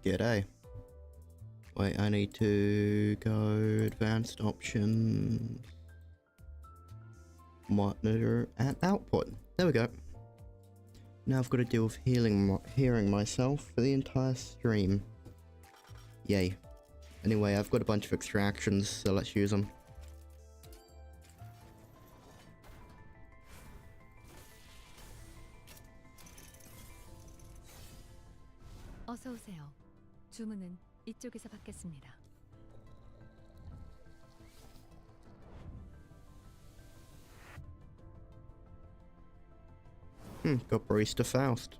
G'day. Wait, I need to go advanced options, monitor and output. There we go. Now I've got to deal with hearing myself for the entire stream. Yay. Anyway, I've got a bunch of extractions, so let's use them. 어서 오세요. 주문은 이쪽에서 받겠습니다. Got Barista Faust.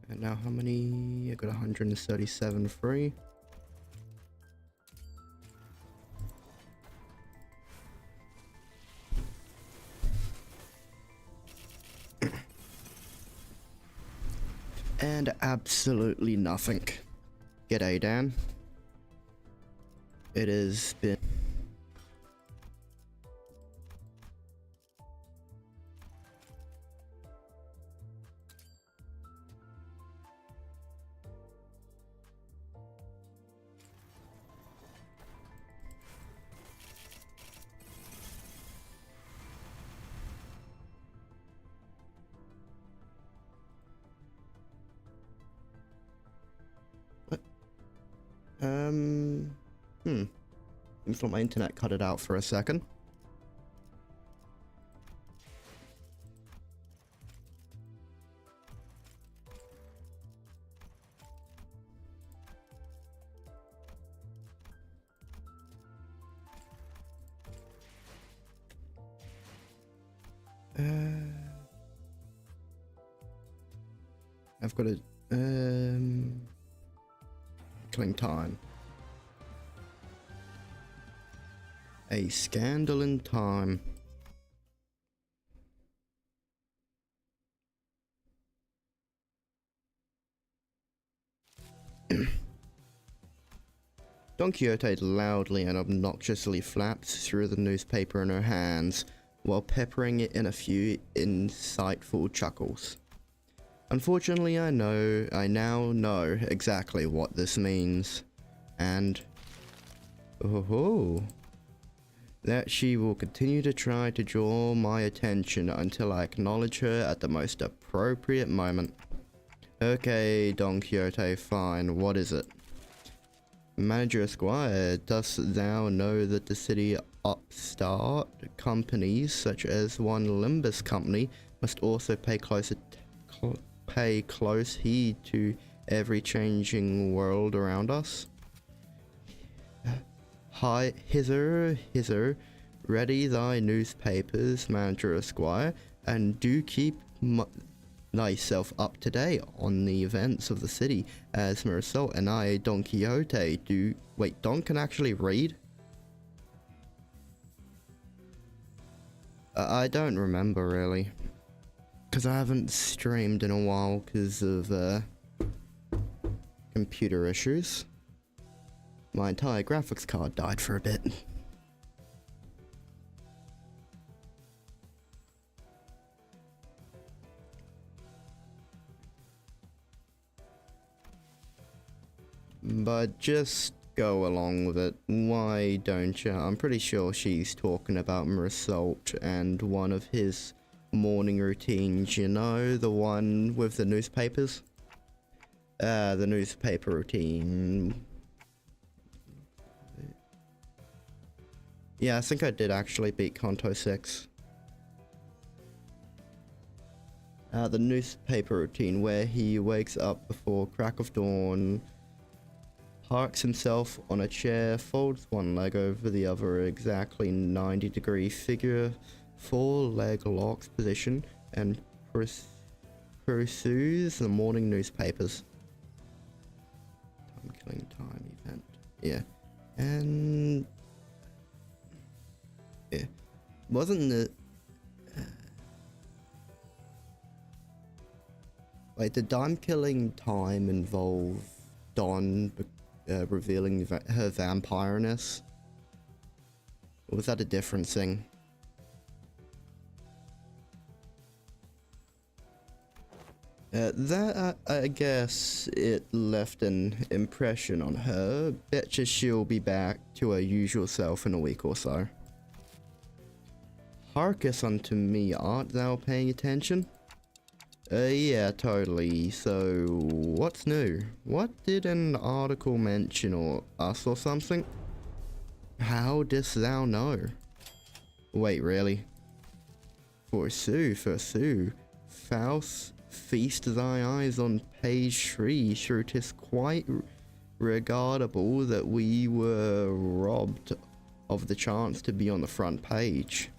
And now how many? I got 137 free. And absolutely nothing. G'day, Dan. It has been... Seems like my internet cut it out for a second. I've got a killing time. A scandal in time. Don Quixote loudly and obnoxiously flapped through the newspaper in her hands, while peppering it in a few insightful chuckles. Unfortunately, I now know exactly what this means, and that she will continue to try to draw my attention until I acknowledge her at the most appropriate moment. Okay, Don Quixote, fine, what is it? Manager Esquire, dost thou know that the city upstart companies such as one Limbus company must also pay close heed to every changing world around us? Hi, hither, ready thy newspapers, Manager Esquire, and do keep thyself up to date on the events of the city, as Marisol and I, Don Quixote, do. Wait, Don can actually read? I don't remember really, because I haven't streamed in a while because of computer issues. My entire graphics card died for a bit. But just go along with it, why don't you? I'm pretty sure she's talking about Marisol and one of his morning routines, you know, the one with the newspapers? The newspaper routine. Yeah, I think I did actually beat Kanto 6. The newspaper routine where he wakes up before crack of dawn, parks himself on a chair, folds one leg over the other, exactly 90-degree figure, 4-leg locked position, and pursues the morning newspapers. Time killing time event. Yeah. And yeah. Wasn't the like the time killing time involve Dawn revealing her vampireness Or was that a different thing? I guess it left an impression on her. Betcha she'll be back to her usual self in a week or so. Hearketh unto me, art thou paying attention? Yeah, totally. So, what's new? What did an article mention, or us or something? How didst thou know? Wait, really? Forsooth, Faust, feast thy eyes on page 3, sure 'tis quite regardable that we were robbed of the chance to be on the front page.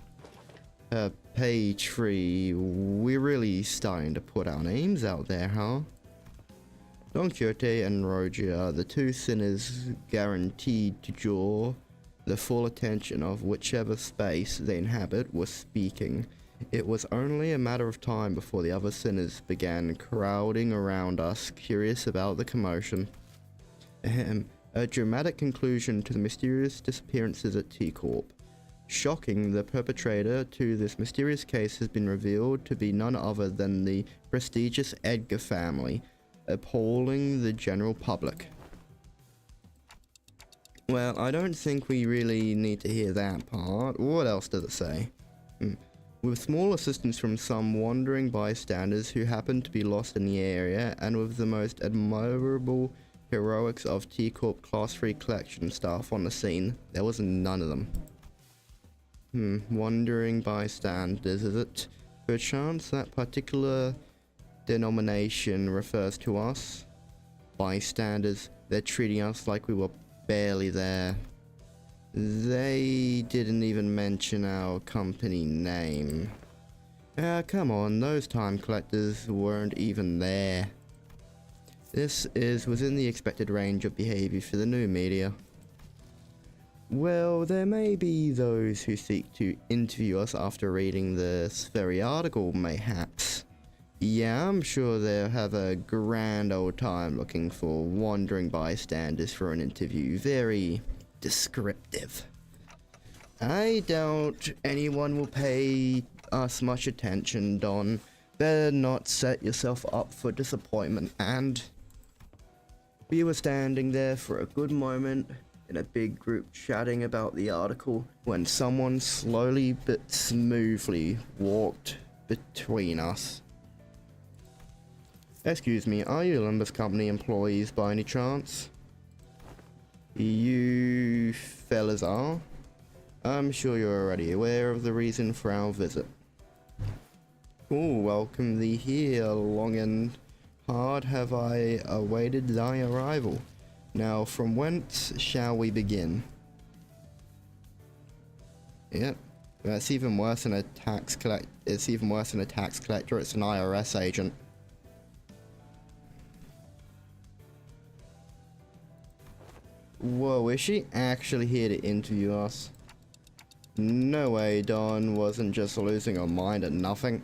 Page 3, we're really starting to put our names out there, huh? Don Quixote and Roger, the two sinners guaranteed to draw the full attention of whichever space they inhabit, was speaking. It was only a matter of time before the other sinners began crowding around us, curious about the commotion. A dramatic conclusion to the mysterious disappearances at T-Corp. Shocking, the perpetrator to this mysterious case has been revealed to be none other than the prestigious Edgar family, appalling the general public. Well, I don't think we really need to hear that part. What else does it say? With small assistance from some wandering bystanders who happened to be lost in the area, and with the most admirable heroics of T-Corp Class 3 collection staff on the scene, there was none of them. Wandering bystanders, is it? Perchance that particular denomination refers to us? Bystanders, they're treating us like we were barely there. They didn't even mention our company name. Come on, those time collectors weren't even there. This is within the expected range of behavior for the new media. Well, there may be those who seek to interview us after reading this very article, mayhaps. Yeah, I'm sure they'll have a grand old time looking for wandering bystanders for an interview. Very descriptive. I doubt anyone will pay us much attention, Don. Better not set yourself up for disappointment. And we were standing there for a good moment in a big group chatting about the article when someone slowly but smoothly walked between us. Excuse me, are you Limbus Company employees by any chance? You fellas are? I'm sure you're already aware of the reason for our visit. Welcome thee here, long and hard have I awaited thy arrival. Now, from whence shall we begin? Yep, it's even worse than a tax collector. It's an IRS agent. Whoa, is she actually here to interview us? No way, Dawn wasn't just losing her mind at nothing.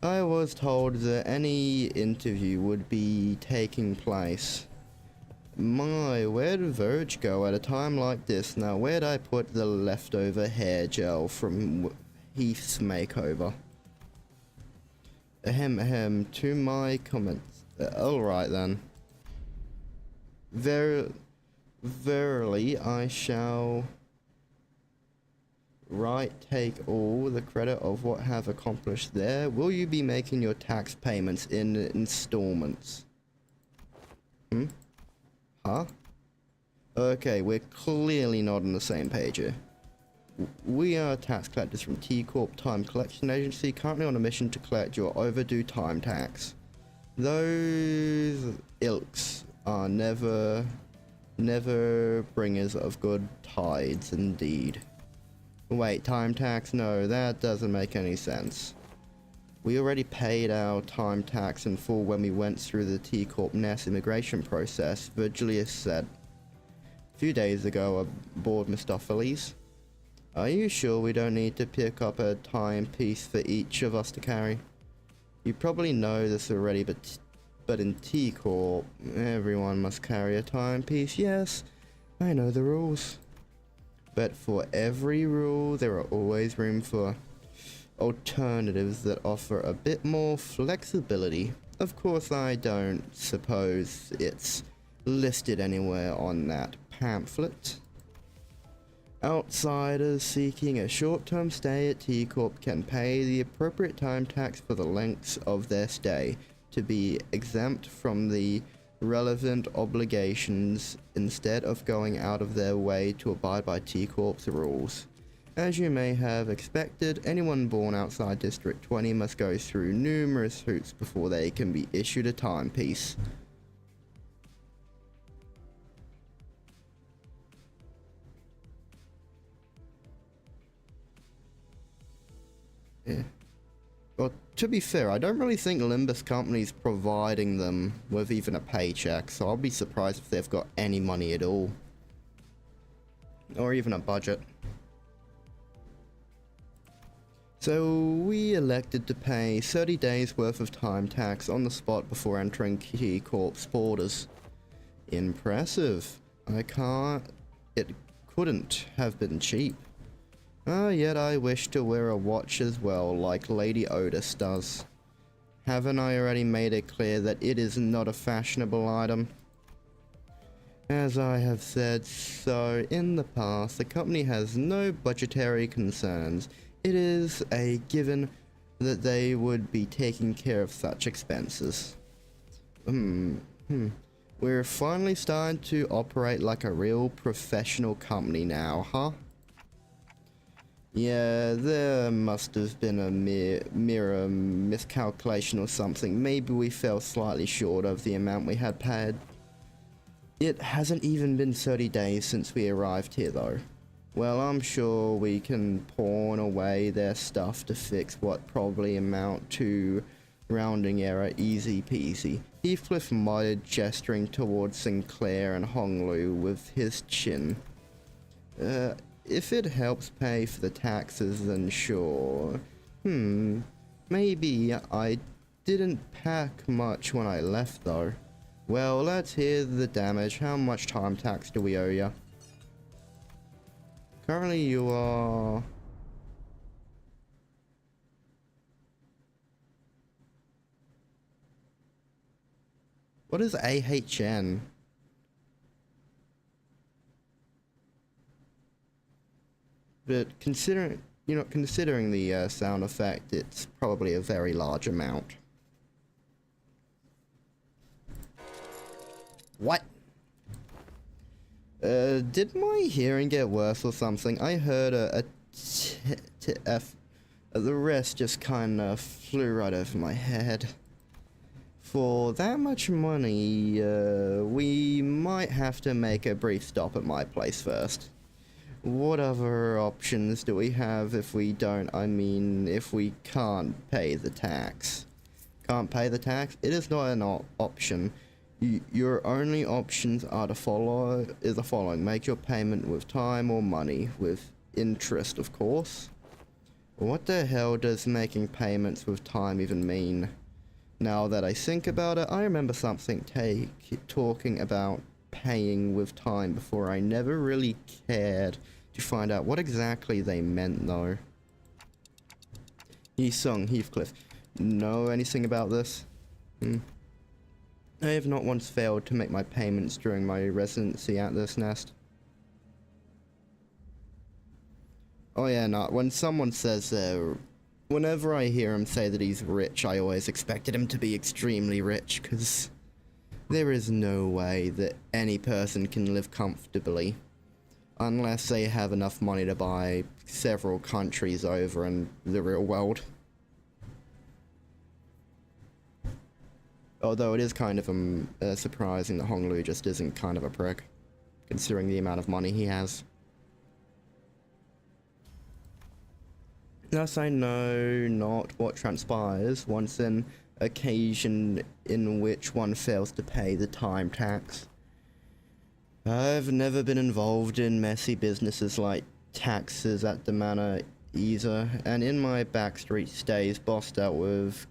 I was told that any interview would be taking place. My, where'd Verge go at a time like this? Now, where'd I put the leftover hair gel from Heath's makeover? To my comments. Alright then. Verily, I shall take all the credit of what have accomplished there. Will you be making your tax payments in installments? Huh? Okay, we're clearly not on the same page here. We are tax collectors from T-Corp Time Collection Agency, currently on a mission to collect your overdue time tax. Those ilks are never bringers of good tides indeed. Wait, time tax? No, that doesn't make any sense. We already paid our time tax in full when we went through the T-Corp NES immigration process, Virgilius said. A few days ago aboard Mistopheles. Are you sure we don't need to pick up a timepiece for each of us to carry? You probably know this already, but in T-Corp, everyone must carry a timepiece. Yes, I know the rules. But for every rule, there are always room for alternatives that offer a bit more flexibility. Of course, I don't suppose it's listed anywhere on that pamphlet. Outsiders seeking a short-term stay at T Corp can pay the appropriate time tax for the lengths of their stay to be exempt from the relevant obligations instead of going out of their way to abide by T Corp's rules. As you may have expected, anyone born outside District 20 must go through numerous hoops before they can be issued a timepiece. Yeah. Well, to be fair, I don't really think Limbus Company's providing them with even a paycheck, so I'll be surprised if they've got any money at all. Or even a budget. So we elected to pay 30 days worth of time tax on the spot before entering T Corp's borders. Impressive. It couldn't have been cheap. Yet I wish to wear a watch as well, like Lady Otis does. Haven't I already made it clear that it is not a fashionable item? As I have said so in the past, the company has no budgetary concerns. It is a given that they would be taking care of such expenses. We're finally starting to operate like a real professional company now, huh? Yeah, there must have been a mirror miscalculation or something. Maybe we fell slightly short of the amount we had paid. It hasn't even been 30 days since we arrived here though. Well, I'm sure we can pawn away their stuff to fix what probably amount to rounding error, easy peasy. Heathcliff muttered, gesturing towards Sinclair and Honglu with his chin. If it helps pay for the taxes, then sure. Maybe I didn't pack much when I left though. Well, let's hear the damage. How much time tax do we owe you? Currently you are... What is AHN? But considering the sound effect, it's probably a very large amount. What? Did my hearing get worse or something? I heard the rest just kinda flew right over my head. For that much money, we might have to make a brief stop at my place first. What other options do we have if we don't, if we can't pay the tax? Can't pay the tax? It is not an option. Your only options are the following. Make your payment with time or money, with interest of course. What the hell does making payments with time even mean? Now that I think about it, I remember something talking about paying with time before. I never really cared to find out what exactly they meant though. Yi-sung, Heathcliff, know anything about this? I have not once failed to make my payments during my residency at this nest. Oh yeah, no, when someone says whenever I hear him say that he's rich, I always expected him to be extremely rich, because there is no way that any person can live comfortably unless they have enough money to buy several countries over in the real world. Although it is kind of surprising that Honglu just isn't kind of a prick, considering the amount of money he has. Thus I know not what transpires once an occasion in which one fails to pay the time tax. I've never been involved in messy businesses like taxes at the manor either, and in my backstreet stays boss dealt with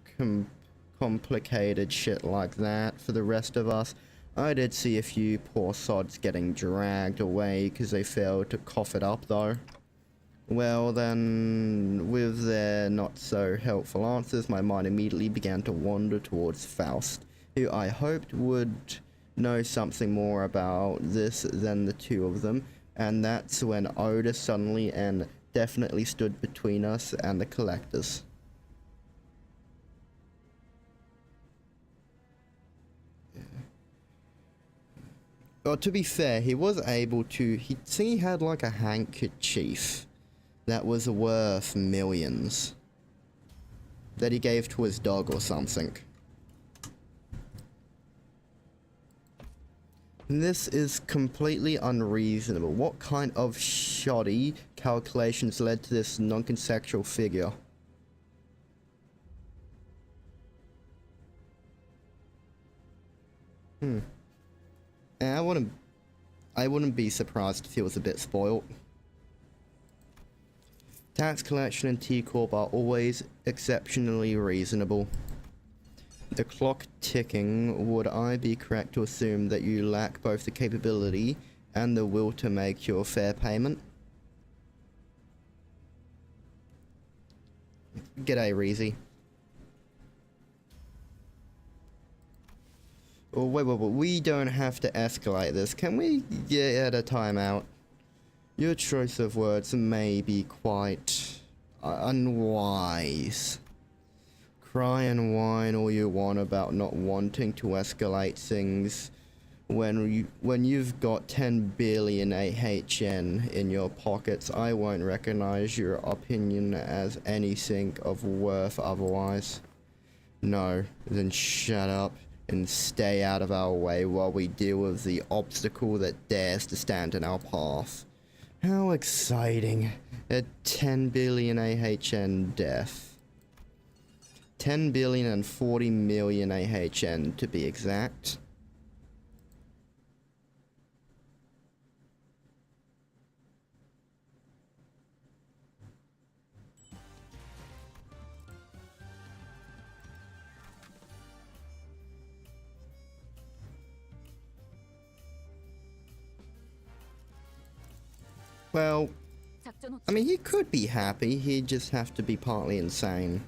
complicated shit like that. For the rest of us, I did see a few poor sods getting dragged away because they failed to cough it up though. Well then, with their not so helpful answers, my mind immediately began to wander towards Faust, who I hoped would know something more about this than the two of them, and that's when Oda suddenly and definitely stood between us and the collectors. Well, to be fair, he was able to, he had like a handkerchief that was worth millions that he gave to his dog or something. And this is completely unreasonable. What kind of shoddy calculations led to this non-consensual figure? And I wouldn't be surprised if he was a bit spoiled. Tax collection and T-Corp are always exceptionally reasonable. The clock ticking, would I be correct to assume that you lack both the capability and the will to make your fair payment? G'day, Reezy. Oh, wait, we don't have to escalate this. Can we get a timeout? Your choice of words may be quite unwise. Cry and whine all you want about not wanting to escalate things when you've got 10 billion AHN in your pockets. I won't recognize your opinion as anything of worth otherwise. No, then shut up and stay out of our way while we deal with the obstacle that dares to stand in our path. How exciting. A 10 billion AHN death. 10 billion and 40 million AHN to be exact. Well, I mean, he could be happy, he'd just have to be partly insane.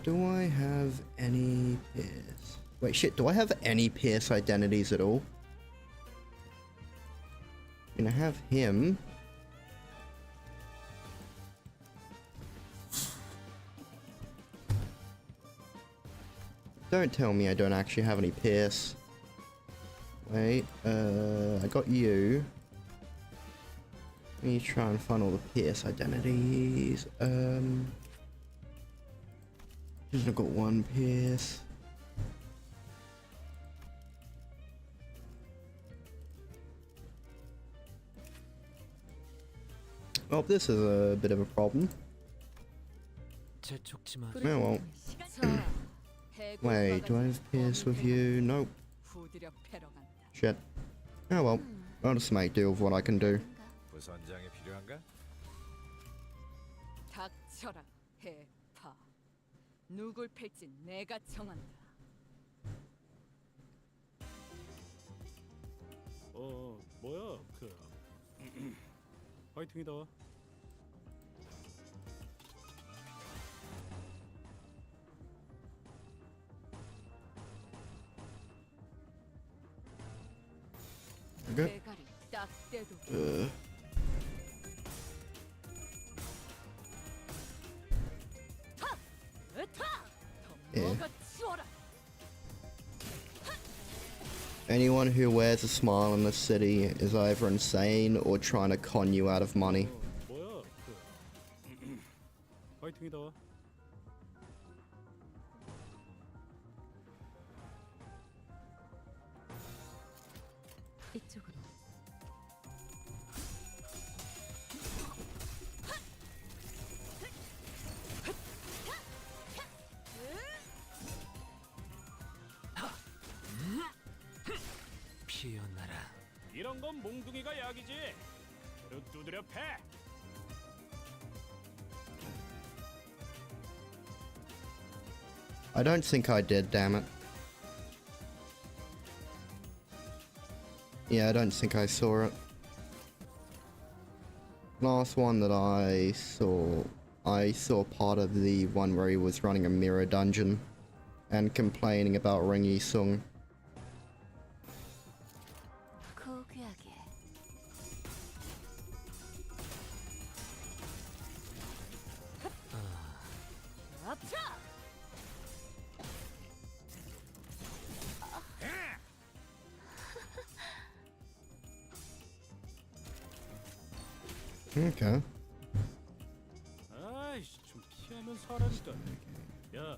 Do I have any Pierce? Wait, shit, do I have any Pierce identities at all? I'm gonna have him. Don't tell me I don't actually have any Pierce. Wait, I got you. Let me try and find all the Pierce identities. I've got one Pierce. Oh, this is a bit of a problem. Oh well. Wait, do I have Pierce with you? Nope. Shit. Oh well. I'll just make do with what I can do. 누굴 팰진 내가 정한다. 뭐야 화이팅이다. Okay. 대가리 딱 떼도. Yeah. Anyone who wears a smile in the city is either insane or trying to con you out of money. 뭐야 화이팅이다. 이쪽으로. 피어나라. 이런 건 몽둥이가 약이지. 벼룩 두드려 패. I don't think I did, damn it. Yeah, I don't think I saw it. Last one that I saw part of the one where he was running a mirror dungeon and complaining about Ringy Sung. Okay. 아이씨, 좀 피하면서 하라니까. 야,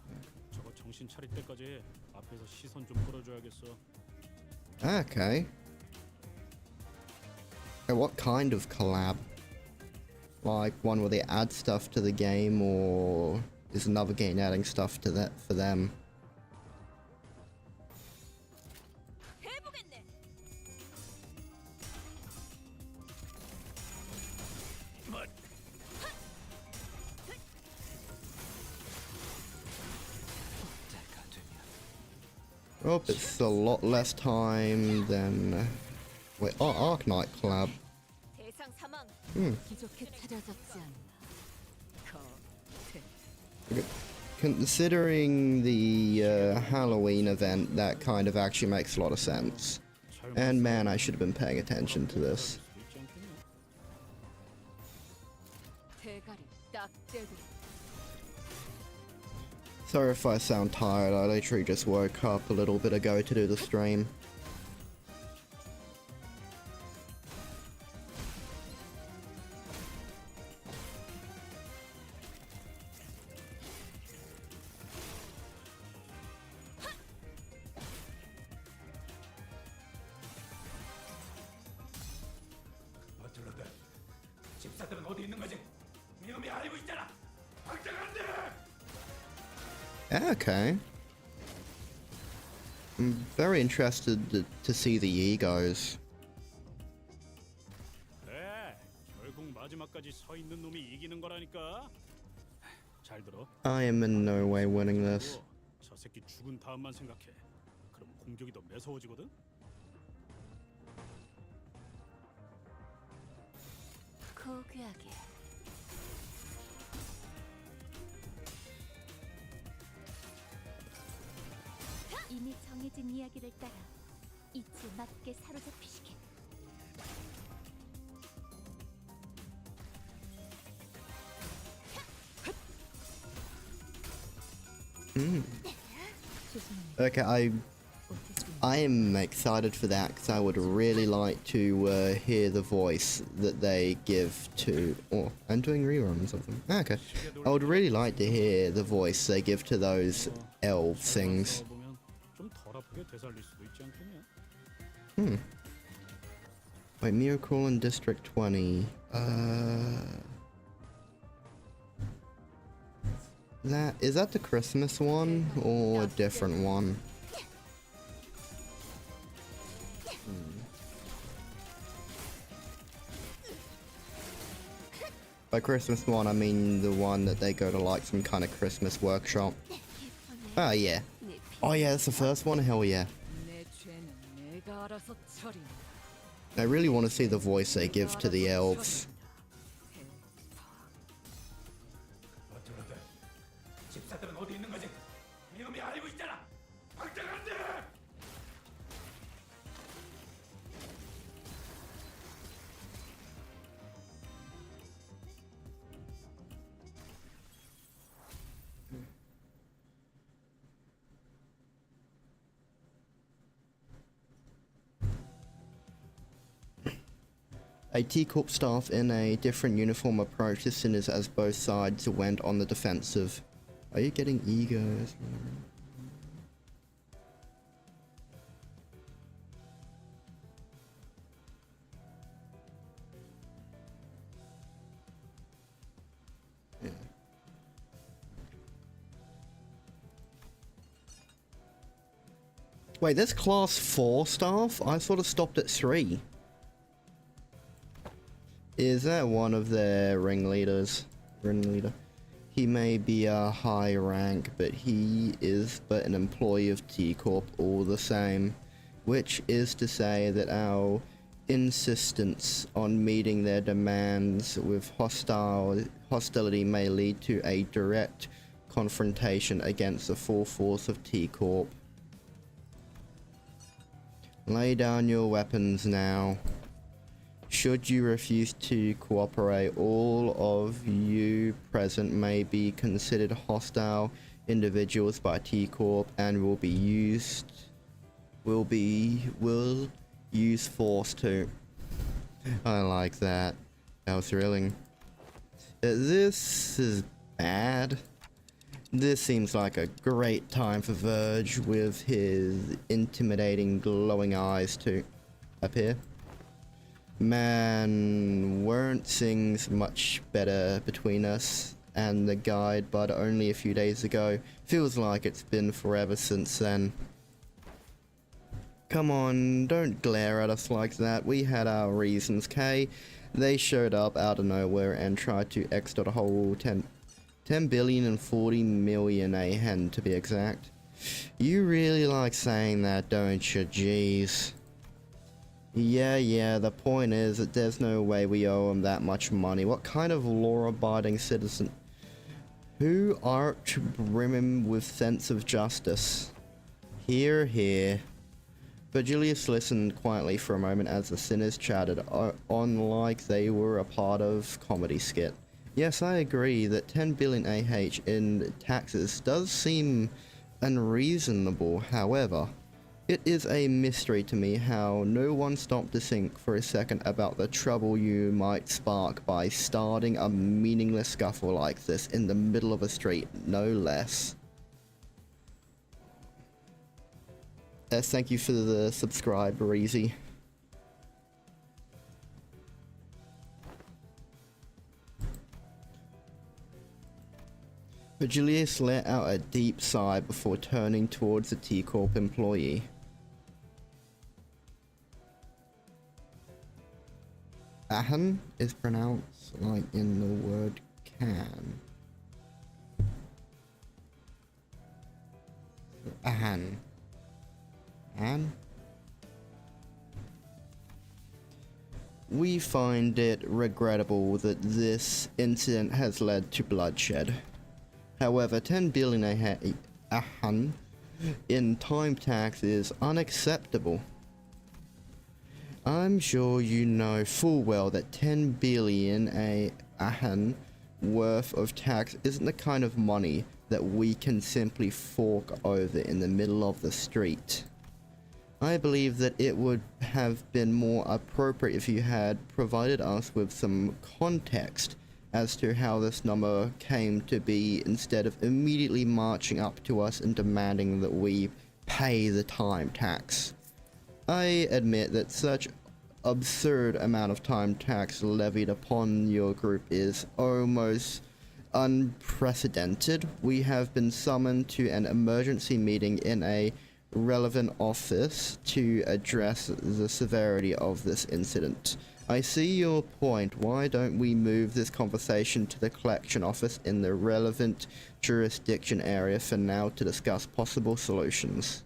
저거 정신 차릴 때까지 앞에서 시선 좀 끌어줘야겠어. Okay. What kind of collab? Like one where they add stuff to the game, or is another game adding stuff to that for them? Oh, it's a lot less time than... Wait, oh, Arknight collab. 대상 사망. 기적해 찾아졌지 않나. Considering the Halloween event, that kind of actually makes a lot of sense. And man, I should have been paying attention to this. 대가리 딱 떼고. Sorry if I sound tired, I literally just woke up a little bit ago to do the stream. 버틀러들, 집사들은 어디 있는 거지? 위험이 알고 있잖아. 당장 안 돼. Okay. I'm very interested to see the egos. 그래, 결국 마지막까지 서 있는 놈이 이기는 거라니까. 잘 들어. I am in no way winning this. 저 새끼 죽은 다음만 생각해. 그럼 공격이 더 매서워지거든. 고귀하게. 이미 정해진 이야기를 따라 이치에 맞게 사로잡히시게. Okay, I am excited for that because I would really like to hear the voice that they give to... Oh, I'm doing reruns of them. Okay. I would really like to hear the voice they give to those elf things. 좀 덜 아프게 되살릴 수도 있지 않겠냐? Wait, Miracle in District 20. Is that the Christmas one or a different one? By Christmas one, I mean the one that they go to like some kind of Christmas workshop. Oh yeah. Oh yeah, that's the first one? Hell yeah. 내 죄는 내가 알아서 처리. I really want to see the voice they give to the elves. 버틀러들, 집사들은 어디 있는 거지? 위험이 알고 있잖아. 당장 안 돼. A T-Corp staff in a different uniform approached as soon as both sides went on the defensive. Are you getting egos? Yeah. Wait, there's class 4 staff? I sort of stopped at 3. Is that one of their ringleaders? Ringleader. He may be a high rank, but he is but an employee of T Corp all the same, which is to say that our insistence on meeting their demands with hostility may lead to a direct confrontation against the full force of T Corp. Lay down your weapons now. Should you refuse to cooperate, all of you present may be considered hostile individuals by T Corp and will use force to. I like that. That was thrilling. This is bad. This seems like a great time for Verge with his intimidating glowing eyes to appear. Man, weren't things much better between us and the guide, but only a few days ago. Feels like it's been forever since then. Come on, don't glare at us like that. We had our reasons, Kay. They showed up out of nowhere and tried to extort a whole 10 billion and 40 million AHEN to be exact. You really like saying that, don't you? Jeez. Yeah, the point is that there's no way we owe him that much money. What kind of law-abiding citizen who aren't brimming with sense of justice? Hear, hear. But Julius listened quietly for a moment as the sinners chatted on like they were a part of comedy skit. Yes, I agree that 10 billion AH in taxes does seem unreasonable. However, it is a mystery to me how no one stopped to think for a second about the trouble you might spark by starting a meaningless scuffle like this in the middle of a street, no less. Thank you for the subscribe, Breezy. But Julius let out a deep sigh before turning towards the T Corp employee. Ahan is pronounced like in the word can. Ahan. Ahan? We find it regrettable that this incident has led to bloodshed. However, 10 billion AHEN in time tax is unacceptable. I'm sure you know full well that 10 billion AHEN worth of tax isn't the kind of money that we can simply fork over in the middle of the street. I believe that it would have been more appropriate if you had provided us with some context as to how this number came to be instead of immediately marching up to us and demanding that we pay the time tax. I admit that such absurd amount of time tax levied upon your group is almost unprecedented. We have been summoned to an emergency meeting in a relevant office to address the severity of this incident. I see your point. Why don't we move this conversation to the collection office in the relevant jurisdiction area for now to discuss possible solutions?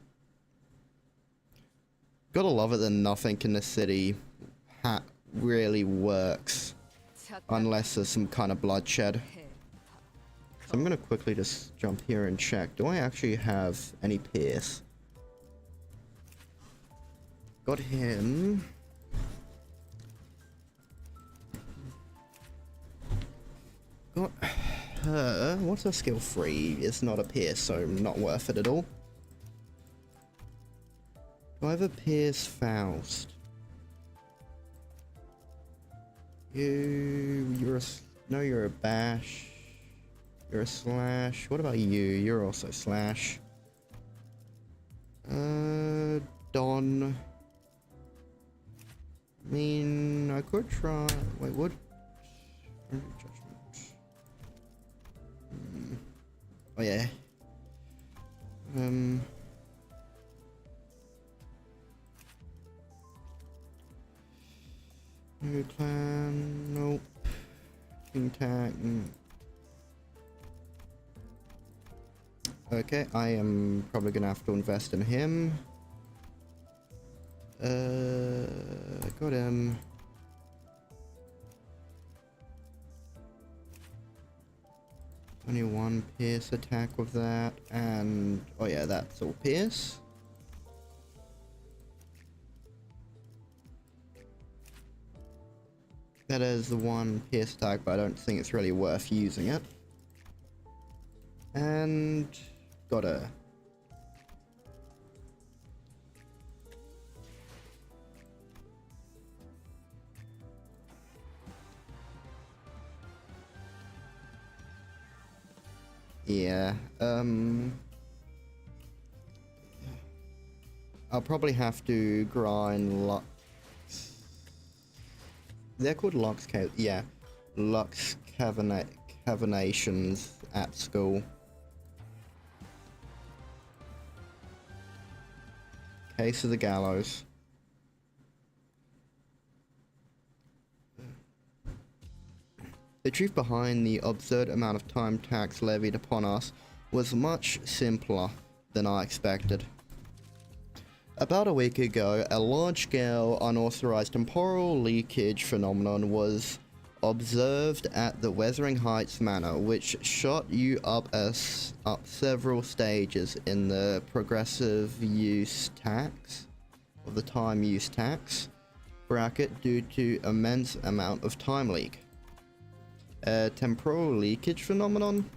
Gotta love it that nothing in the city really works unless there's some kind of bloodshed. So I'm gonna quickly just jump here and check. Do I actually have any Pierce? Got him. Got her. What's her skill 3? It's not a Pierce, so not worth it at all. Do I have a Pierce Faust? You're a... No, you're a Bash. You're a Slash. What about you? You're also Slash. Don. I mean, I could try... Wait, what? Judgment. Oh, yeah. No clan, nope. King Tag, Okay, I am probably gonna have to invest in him. Got him. Only one pierce attack with that, and oh yeah, that's all pierce. That is the one pierce attack, but I don't think it's really worth using it. And got a yeah, I'll probably have to grind Lux. They're called Lux, yeah, Lux Cavernations at school. Case of the Gallows. The truth behind the absurd amount of time tax levied upon us was much simpler than I expected. About a week ago, a large-scale unauthorized temporal leakage phenomenon was observed at the Wuthering Heights Manor, which shot you up several stages in the progressive use tax, or the time use tax, bracket due to immense amount of time leak. A temporal leakage phenomenon?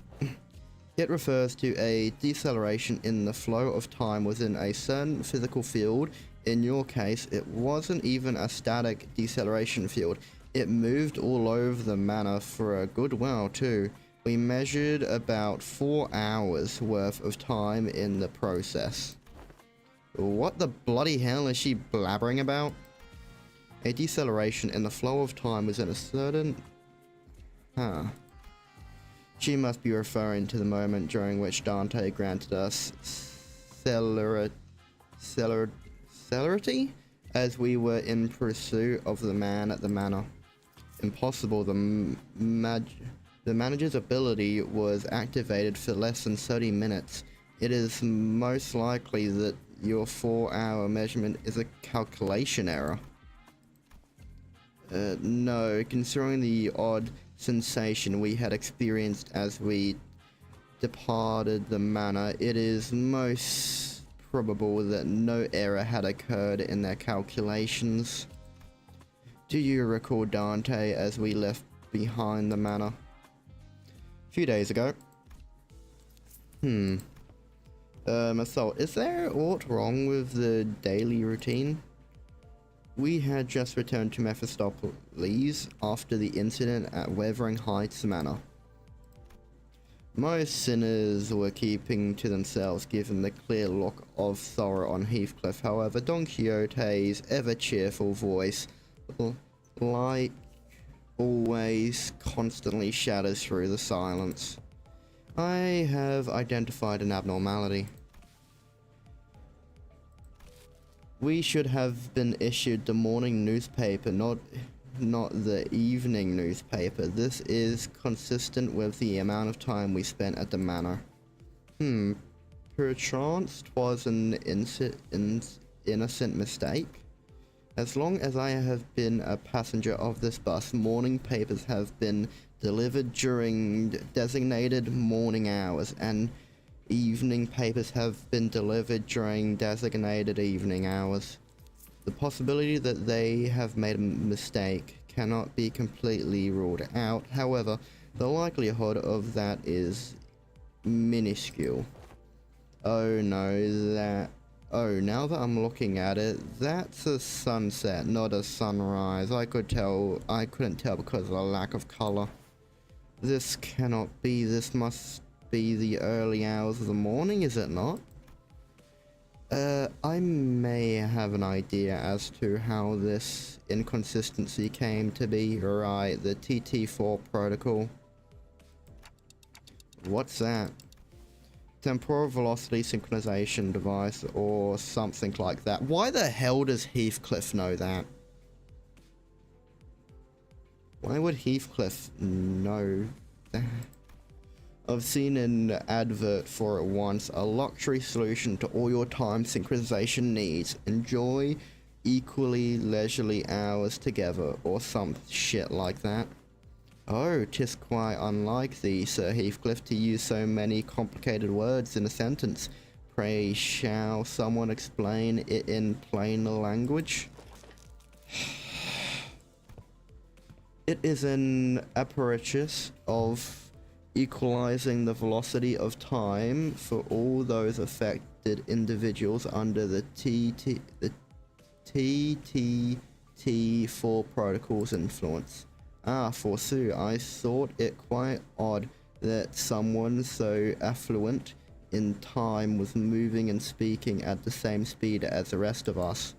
It refers to a deceleration in the flow of time within a certain physical field. In your case, it wasn't even a static deceleration field. It moved all over the manor for a good while too. We measured about 4 hours worth of time in the process. What the bloody hell is she blabbering about? A deceleration in the flow of time within a certain... She must be referring to the moment during which Dante granted us celerity as we were in pursuit of the man at the manor. Impossible. The manager's ability was activated for less than 30 minutes. It is most likely that your 4-hour measurement is a calculation error. No, considering the odd sensation we had experienced as we departed the manor, it is most probable that no error had occurred in their calculations. Do you recall Dante as we left behind the manor? A few days ago. Assault, is there aught wrong with the daily routine? We had just returned to Mephistopheles after the incident at Wuthering Heights Manor. Most sinners were keeping to themselves given the clear look of sorrow on Heathcliff. However, Don Quixote's ever-cheerful voice, like always, constantly shatters through the silence. I have identified an abnormality. We should have been issued the morning newspaper, not the evening newspaper. This is consistent with the amount of time we spent at the manor. Perchance 'twas an innocent mistake. As long as I have been a passenger of this bus, morning papers have been delivered during designated morning hours, and evening papers have been delivered during designated evening hours. The possibility that they have made a mistake cannot be completely ruled out. However, the likelihood of that is minuscule. Oh no, now that I'm looking at it, that's a sunset, not a sunrise. I couldn't tell because of the lack of color. This cannot be. This must be the early hours of the morning, is it not? I may have an idea as to how this inconsistency came to be. Right, the TT4 protocol. What's that? Temporal velocity synchronization device or something like that. Why the hell does Heathcliff know that? Why would Heathcliff know that? I've seen an advert for it once, a luxury solution to all your time synchronization needs. Enjoy equally leisurely hours together, or some shit like that. Oh, 'tis quite unlike thee, Sir Heathcliff, to use so many complicated words in a sentence. Pray, shall someone explain it in plainer language? It is an apparatus of equalizing the velocity of time for all those affected individuals under the TTT4 protocol's influence. Ah, forsooth, I thought it quite odd that someone so affluent in time was moving and speaking at the same speed as the rest of us.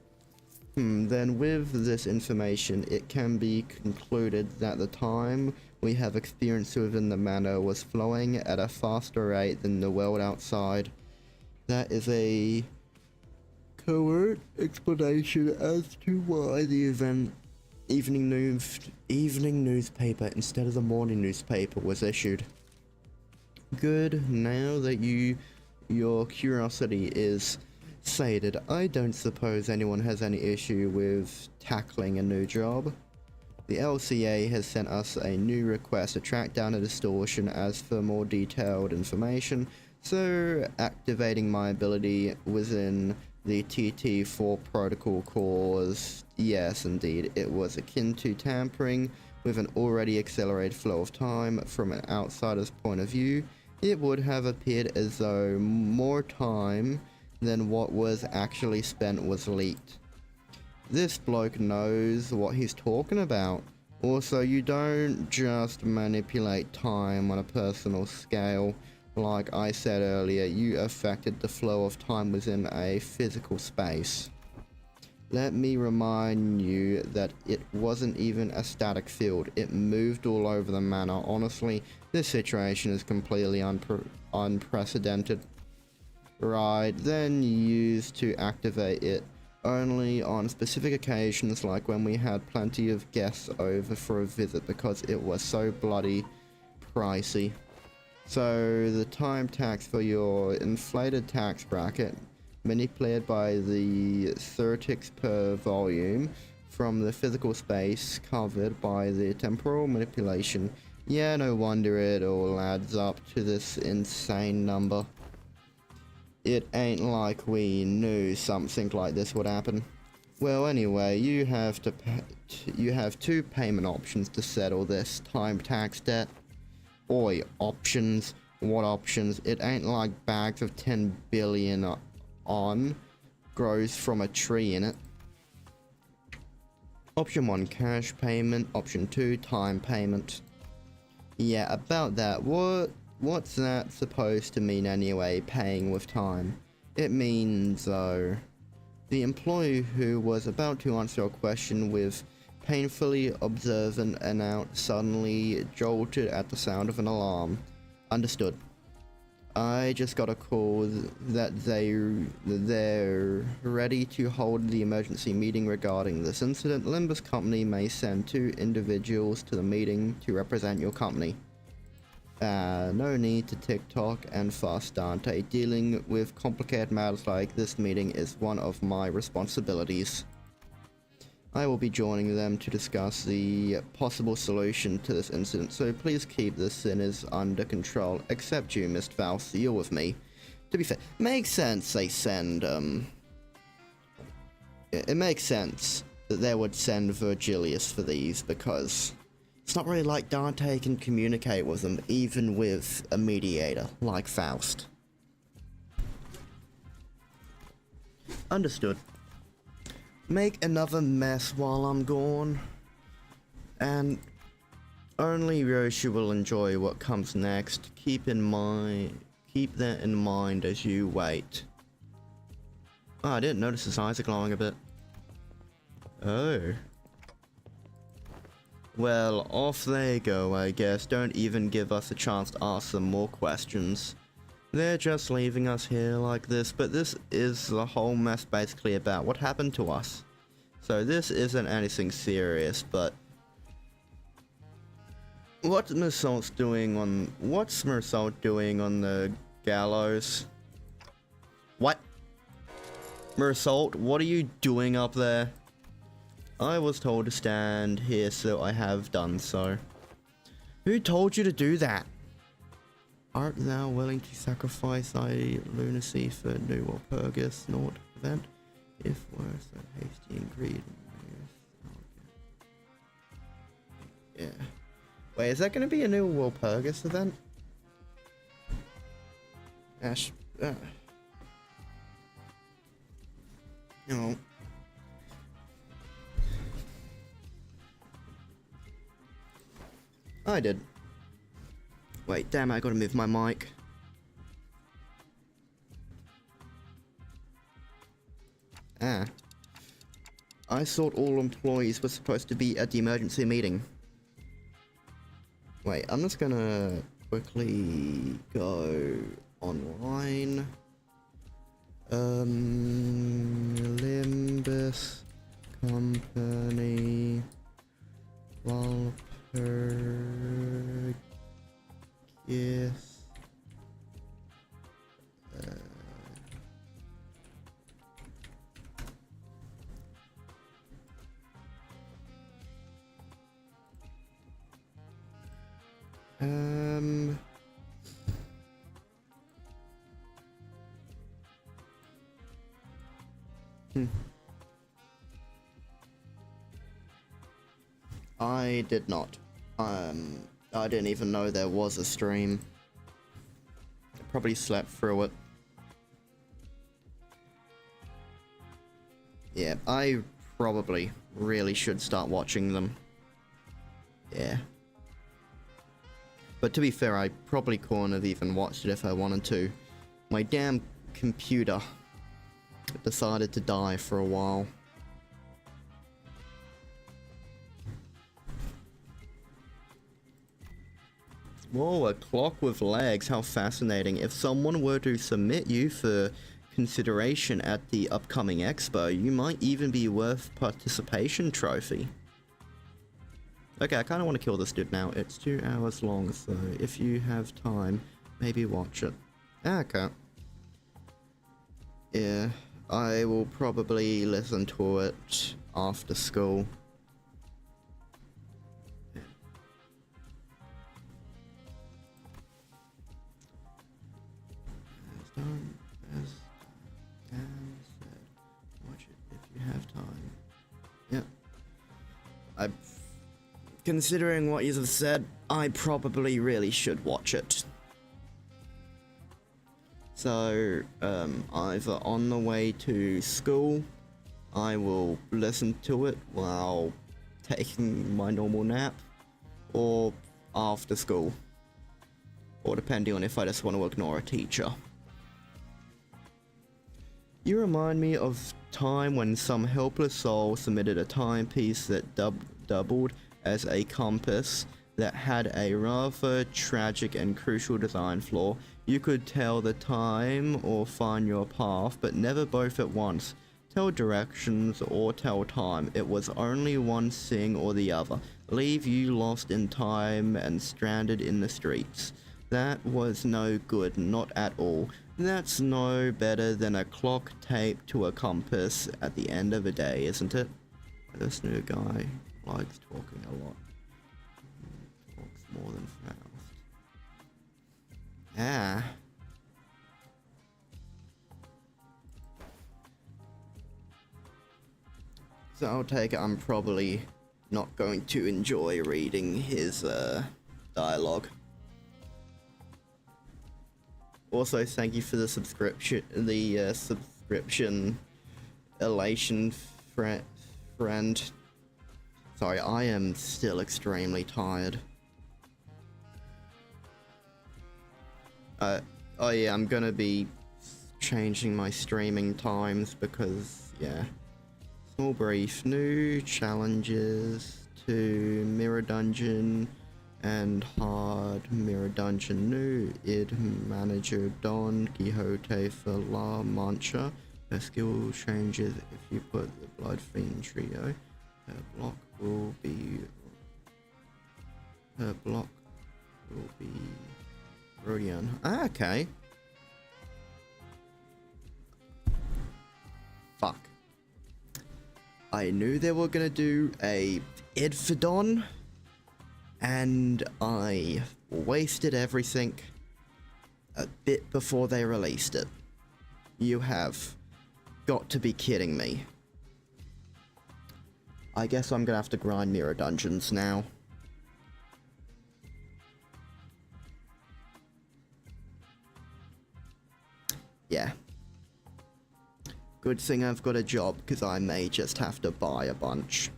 Then with this information, it can be concluded that the time we have experienced within the manor was flowing at a faster rate than the world outside. That is a coherent explanation as to why the evening newspaper instead of the morning newspaper was issued. Good, now that your curiosity is sated, I don't suppose anyone has any issue with tackling a new job. The LCA has sent us a new request to track down a distortion as for more detailed information, so activating my ability within the TT4 protocol cause, yes indeed, it was akin to tampering with an already accelerated flow of time. From an outsider's point of view, it would have appeared as though more time than what was actually spent was leaked. This bloke knows what he's talking about. Also, you don't just manipulate time on a personal scale. Like I said earlier, you affected the flow of time within a physical space. Let me remind you that it wasn't even a static field. It moved all over the manor. Honestly, this situation is completely unprecedented. Right, then used to activate it only on specific occasions, like when we had plenty of guests over for a visit, because it was so bloody pricey. So the time tax for your inflated tax bracket, manipulated by the certix per volume from the physical space covered by the temporal manipulation. Yeah, no wonder it all adds up to this insane number. It ain't like we knew something like this would happen. Well, anyway, you have two payment options to settle this time tax debt. Oi, options? What options? It ain't like bags of 10 billion on grows from a tree in it. Option 1, cash payment. Option 2, time payment. Yeah, about that. What's that supposed to mean anyway, paying with time? It means, the employee who was about to answer a question with painfully observant and out suddenly jolted at the sound of an alarm. Understood. I just got a call that they're ready to hold the emergency meeting regarding this incident. Limbus Company may send 2 individuals to the meeting to represent your company. No need to TikTok and fuss, Dante. Dealing with complicated matters like this meeting is one of my responsibilities. I will be joining them to discuss the possible solution to this incident, so please keep the sinners under control, except you, Mr. Faust, you're with me. To be fair, makes sense they send, it makes sense that they would send Virgilius for these, because it's not really like Dante can communicate with them, even with a mediator, like Faust. Understood. Make another mess while I'm gone, and only Yoshi will enjoy what comes next. Keep that in mind as you wait. Oh, I didn't notice his eyes are glowing a bit. Oh. Well, off they go, I guess. Don't even give us a chance to ask them more questions. They're just leaving us here like this, but this is the whole mess basically about what happened to us. So this isn't anything serious, but What's Mersault doing on the gallows? What? Mersault, what are you doing up there? I was told to stand here, so I have done so. Who told you to do that? Art thou willing to sacrifice thy lunacy for New Walpurgis Nord event? If were so hasty and greed. Yeah. Wait, is that gonna be a New Walpurgis event? Ash. No. I did. Wait, damn, I gotta move my mic. Ah. I thought all employees were supposed to be at the emergency meeting. Wait, I'm just gonna quickly go online. Limbus company. Yes. I did not. I didn't even know there was a stream. I probably slept through it. Yeah, I probably really should start watching them. Yeah. But to be fair, I probably couldn't have even watched it if I wanted to. My damn computer decided to die for a while. Whoa, a clock with legs, how fascinating. If someone were to submit you for consideration at the upcoming expo, you might even be worth participation trophy. Okay, I kind of want to kill this dude now. It's 2 hours long, so if you have time, maybe watch it. Okay. Yeah, I will probably listen to it after school. As Dan said, watch it if you have time. Yep. Considering what you have said, I probably really should watch it. So, either on the way to school, I will listen to it while taking my normal nap, or after school, or depending on if I just want to ignore a teacher. You remind me of time when some helpless soul submitted a timepiece that doubled as a compass that had a rather tragic and crucial design flaw. You could tell the time or find your path, but never both at once. Tell directions or tell time. It was only one thing or the other. Leave you lost in time and stranded in the streets. That was no good, not at all. That's no better than a clock taped to a compass at the end of a day, isn't it? This new guy likes talking a lot. Talks more than fast. Ah. So I'll take it I'm probably not going to enjoy reading his dialogue. Also, thank you for the subscription, elation friend. Sorry, I am still extremely tired. Oh yeah, I'm gonna be changing my streaming times because, yeah. Small brief, new challenges to Mirror Dungeon and hard Mirror Dungeon, new id manager Don Quixote for La Mancha. Her skill changes if you put the Blood Fiend trio. Her block will be Rodion. Ah, okay. Fuck. I knew they were gonna do a Idfidon, and I wasted everything a bit before they released it. You have got to be kidding me. I guess I'm gonna have to grind mirror dungeons now. Yeah. Good thing I've got a job, because I may just have to buy a bunch.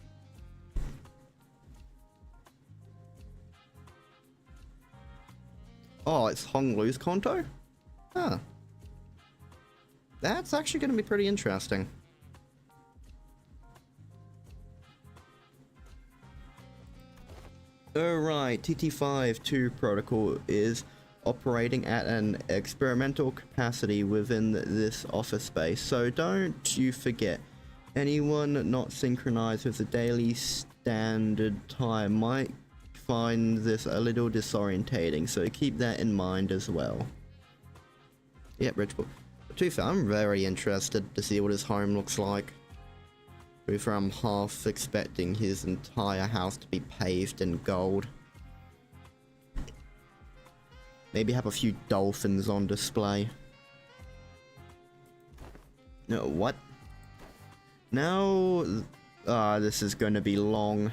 Oh, it's Honglu's Konto? Huh. That's actually going to be pretty interesting. Alright, TT52 protocol is operating at an experimental capacity within this office space, so don't you forget, anyone not synchronized with the daily standard time might find this a little disorientating, so keep that in mind as well. Yep, Richbook. To be fair, I'm very interested to see what his home looks like. To be fair, I'm half expecting his entire house to be paved in gold. Maybe have a few dolphins on display. No, what? Now, this is going to be long.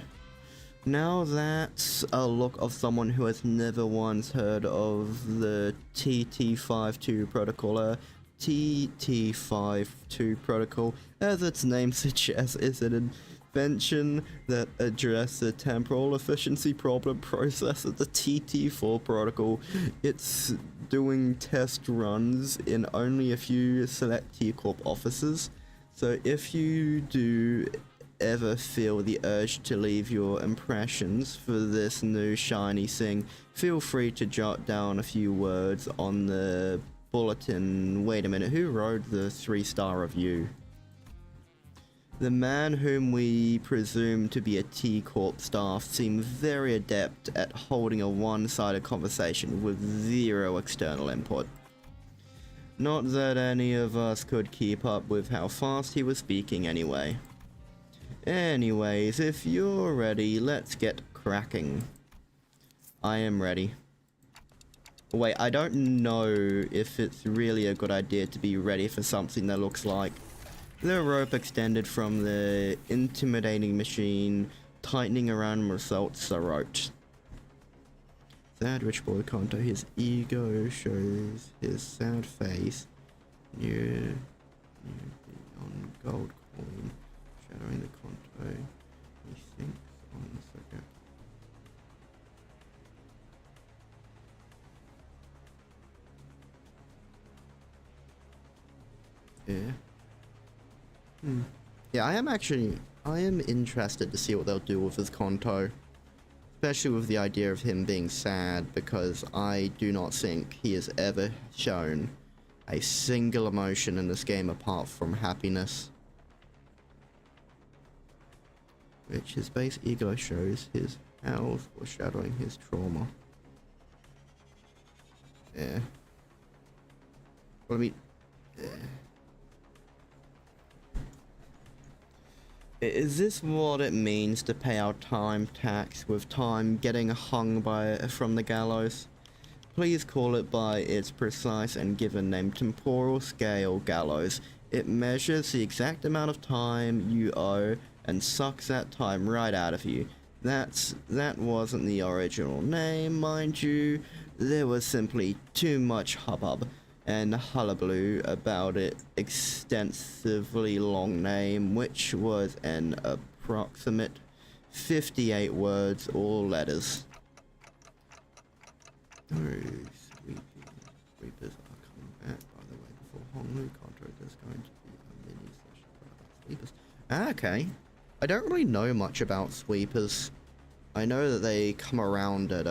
Now that's a look of someone who has never once heard of the TT52 protocol. TT52 protocol, as its name suggests, is an invention that addresses the temporal efficiency problem process of the TT4 protocol. It's doing test runs in only a few select T-Corp offices, so if you do ever feel the urge to leave your impressions for this new shiny thing, feel free to jot down a few words on the bulletin. Wait a minute, who wrote the 3-star review? The man whom we presume to be a T-Corp staff seemed very adept at holding a one-sided conversation with zero external input. Not that any of us could keep up with how fast he was speaking anyway. Anyways, if you're ready, let's get cracking. I am ready. Wait, I don't know if it's really a good idea to be ready for something that looks like the rope extended from the intimidating machine tightening around results I wrote. Sad rich boy Konto, his ego shows his sad face near on gold coin, shadowing the Konto. He thinks on the second. Yeah. Yeah, I am interested to see what they'll do with his Konto. Especially with the idea of him being sad, because I do not think he has ever shown a single emotion in this game apart from happiness. Which his base ego shows his health, foreshadowing his trauma. Yeah. Well, I mean... Yeah. Is this what it means to pay our time tax, with time getting hung from the gallows? Please call it by its precise and given name, temporal scale gallows. It measures the exact amount of time you owe and sucks that time right out of you. That wasn't the original name, mind you. There was simply too much hubbub and hullabaloo about its extensively long name, which was an approximate 58 words or letters. Oh, Sweepers are coming back, by the way, before Honglu Konto. There's going to be a mini session about Sweepers. Okay. I don't really know much about Sweepers. I know that they come around at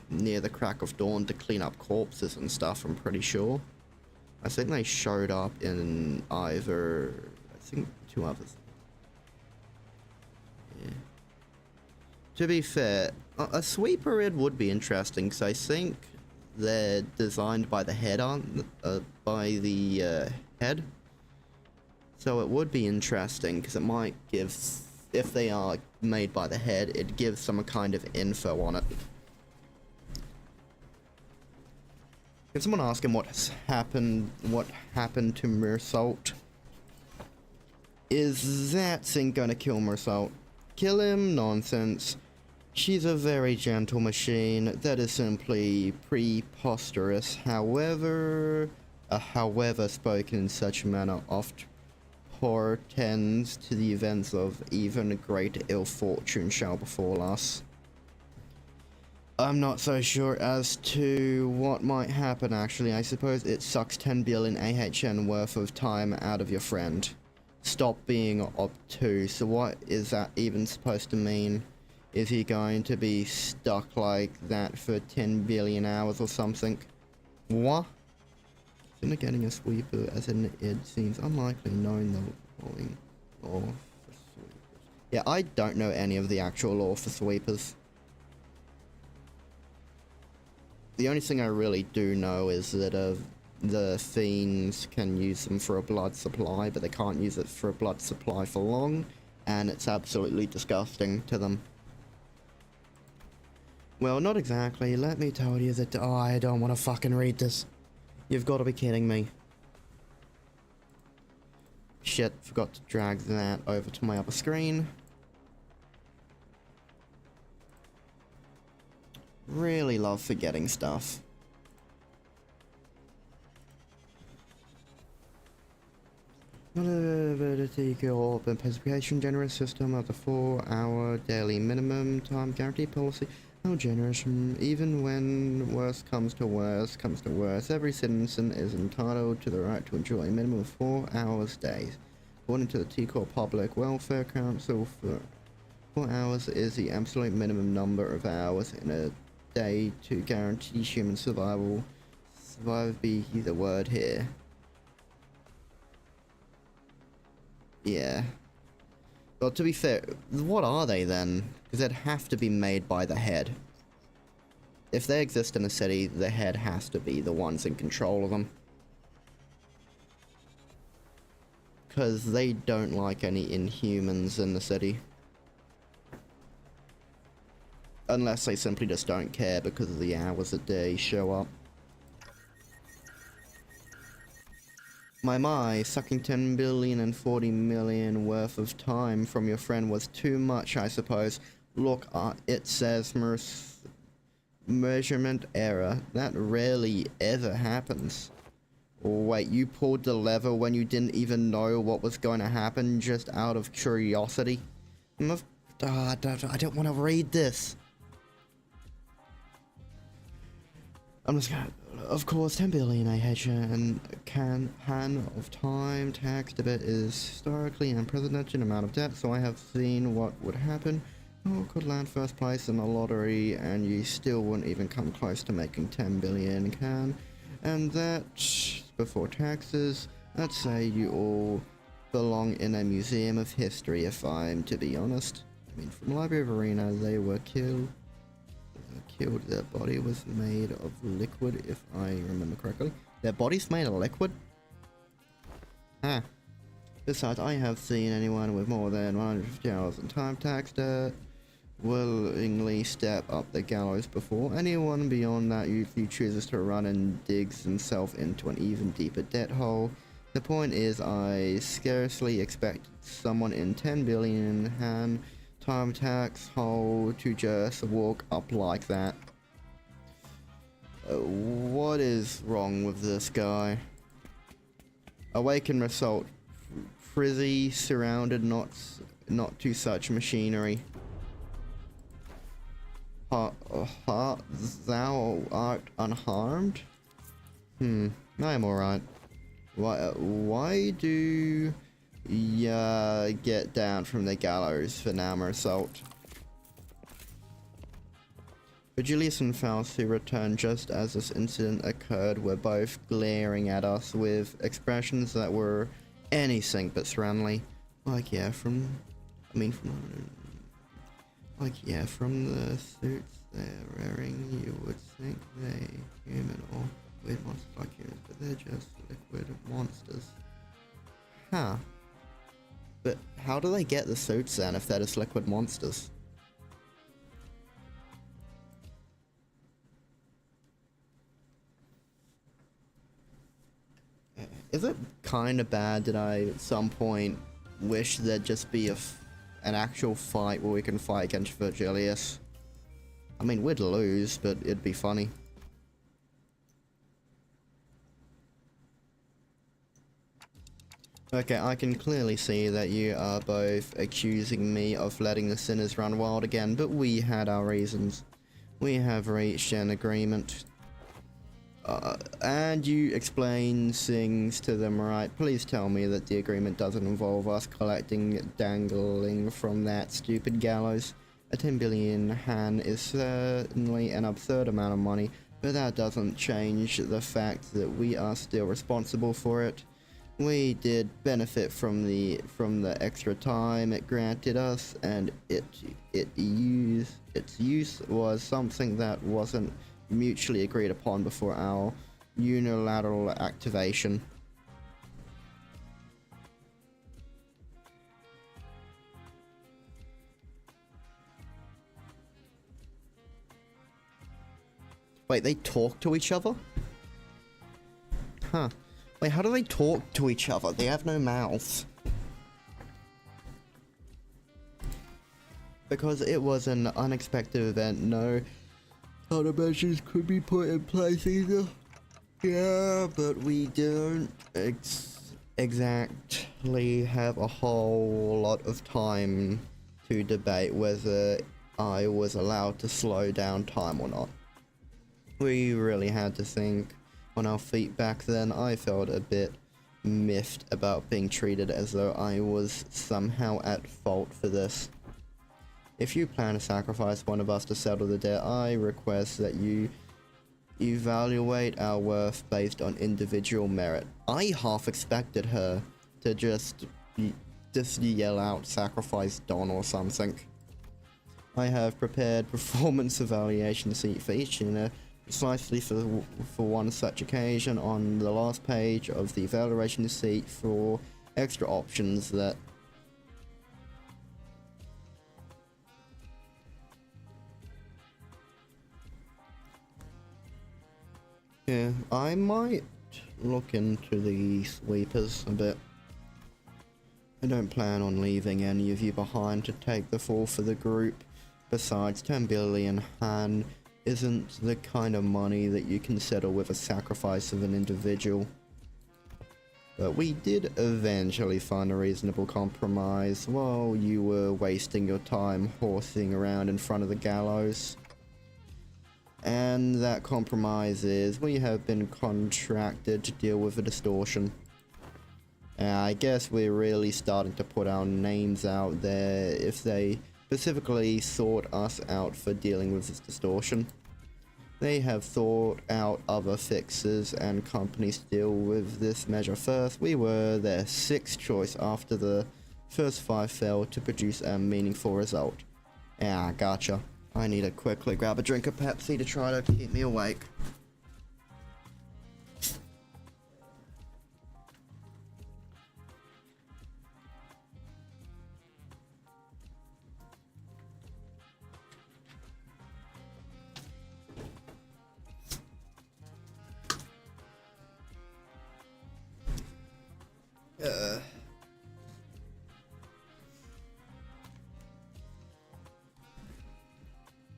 near the crack of dawn to clean up corpses and stuff, I'm pretty sure. I think they showed up in either, I think 2 others. Yeah. To be fair, A sweeper it would be interesting, because I think they're designed by the head head. So it would be interesting, because it might give, if they are made by the head, it gives some kind of info on it. Can someone ask him what happened to Mersault? Is that thing gonna kill Mersault? Kill him? Nonsense. She's a very gentle machine. That is simply preposterous. However, a however spoken in such a manner oft portends to the events of even great ill fortune shall befall us. I'm not so sure as to what might happen actually. I suppose it sucks 10 billion AHN worth of time out of your friend. Stop being obtuse. So what is that even supposed to mean? Is he going to be stuck like that for 10 billion hours or something? What? Isn't getting a sweeper as in it seems unlikely knowing the following law for sweepers. Yeah, I don't know any of the actual law for sweepers. The only thing I really do know is that the fiends can use them for a blood supply, but they can't use it for a blood supply for long, and it's absolutely disgusting to them. Well, not exactly. Let me tell you that... Oh, I don't want to fucking read this. You've got to be kidding me. Shit, forgot to drag that over to my other screen. Really love forgetting stuff. Ability open specification generous system of the 4-hour daily minimum time guarantee policy. How generous, even when worst comes to worst, every citizen is entitled to the right to enjoy a minimum of 4 hours days. According to the T-Corp Public Welfare Council, 4 hours is the absolute minimum number of hours in a day to guarantee human survival. Survive be the word here. Yeah. Well, to be fair, what are they then? Because they'd have to be made by the head. If they exist in a city, the head has to be the ones in control of them. Because they don't like any inhumans in the city. Unless they simply just don't care because of the hours that they show up. My, sucking 10 billion and 40 million worth of time from your friend was too much, I suppose. Look, it says measurement error. That rarely ever happens. Wait, you pulled the lever when you didn't even know what was going to happen just out of curiosity? I don't want to read this. I'm just gonna... Of course, 10 billion AHN can of time tax debit is historically unprecedented amount of debt, so I have seen what would happen. Oh, could land first place in a lottery and you still wouldn't even come close to making 10 billion can. And that, before taxes, let's say you all belong in a museum of history if I'm to be honest. I mean, from Library of Arena, they were killed. Their body was made of liquid, if I remember correctly. Their body's made of liquid? Ah. Besides, I have seen anyone with more than 150 hours in time tax debt willingly step up the gallows before. Anyone beyond that usually chooses to run and digs himself into an even deeper debt hole. The point is, I scarcely expect someone in 10 billion hand time tax hole to just walk up like that. What is wrong with this guy? Awaken result. Frizzy surrounded not to such machinery. Thou art unharmed? I am alright. Why do get down from the gallows for now, assault? Julius and Faust, who returned just as this incident occurred, were both glaring at us with expressions that were anything but friendly. Like, yeah, Like, yeah, from the suits they're wearing, you would think they human or weird monsters like humans, but they're just liquid monsters. Huh. But how do they get the suits then if they're just liquid monsters? Is it kind of bad that I, at some point, wish there'd just be an actual fight where we can fight against Virgilius? I mean, we'd lose, but it'd be funny. Okay, I can clearly see that you are both accusing me of letting the sinners run wild again, but we had our reasons. We have reached an agreement. And you explain things to them, right? Please tell me that the agreement doesn't involve us dangling from that stupid gallows. A 10 billion Han is certainly an absurd amount of money, but that doesn't change the fact that we are still responsible for it. We did benefit from the extra time it granted us, and its use was something that wasn't mutually agreed upon before our unilateral activation. Wait, they talk to each other? Huh. Wait, how do they talk to each other? They have no mouths. Because it was an unexpected event, no countermeasures could be put in place either. Yeah, but we don't exactly have a whole lot of time to debate whether I was allowed to slow down time or not. We really had to think on our feet back then. I felt a bit miffed about being treated as though I was somehow at fault for this. If you plan to sacrifice one of us to settle the debt, I request that you evaluate our worth based on individual merit. I half expected her to just yell out sacrifice Don or something. I have prepared performance evaluation sheet for each unit precisely for one such occasion on the last page of the evaluation sheet for extra options that yeah, I might look into the sweepers a bit. I don't plan on leaving any of you behind to take the fall for the group. Besides, 10 billion Han isn't the kind of money that you can settle with a sacrifice of an individual. But we did eventually find a reasonable compromise while you were wasting your time horsing around in front of the gallows. And that compromise is we have been contracted to deal with a distortion. I guess we're really starting to put our names out there if they specifically sought us out for dealing with this distortion. They have thought out other fixes and companies to deal with this measure first. We were their sixth choice after the first 5 failed to produce a meaningful result. Yeah, gotcha. I need to quickly grab a drink of Pepsi to try to keep me awake.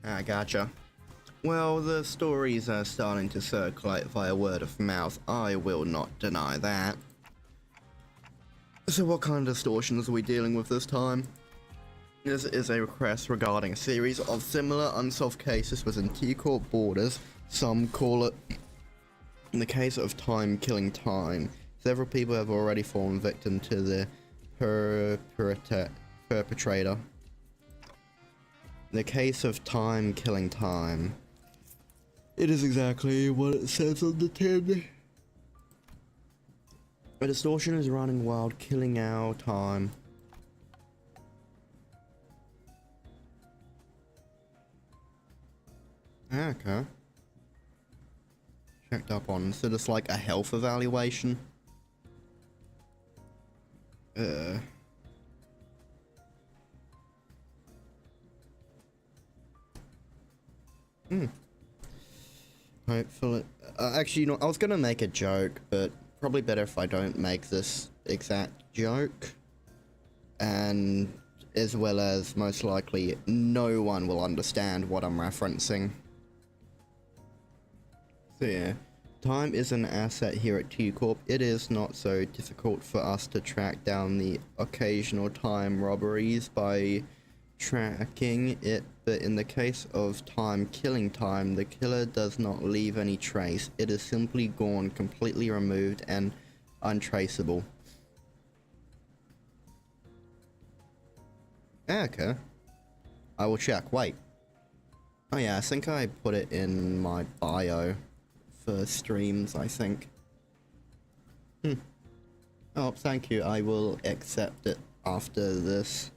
I gotcha. Well, the stories are starting to circulate via word of mouth. I will not deny that. So what kind of distortions are we dealing with this time? This is a request regarding a series of similar unsolved cases within T-Corp borders. Some call it, in the case of time killing time, several people have already fallen victim to the perpetrator. In the case of time killing time, it is exactly what it says on the tin. A distortion is running wild, killing our time. Okay. Checked up on. So just like a health evaluation. Hopefully. Actually, you know, I was gonna make a joke, but probably better if I don't make this exact joke. And as well as most likely no one will understand what I'm referencing. So yeah, time is an asset here at T Corp. It is not so difficult for us to track down the occasional time robberies by tracking it, but in the case of time killing time, the killer does not leave any trace. It is simply gone, completely removed and untraceable. Okay. I will check. Wait. Oh yeah, I think I put it in my bio for streams, I think. Oh, thank you. I will accept it after this.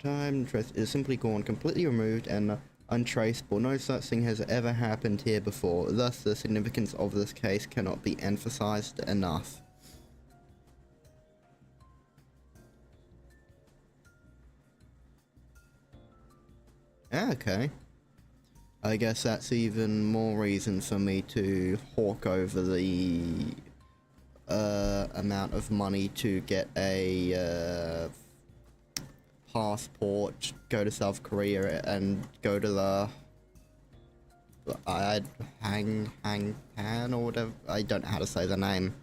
Time trace is simply gone, completely removed and untraceable. No such thing has ever happened here before. Thus, the significance of this case cannot be emphasized enough. Okay. I guess that's even more reason for me to hawk over the amount of money to get a passport, go to South Korea and go to the Hang Pan or whatever. I don't know how to say the name.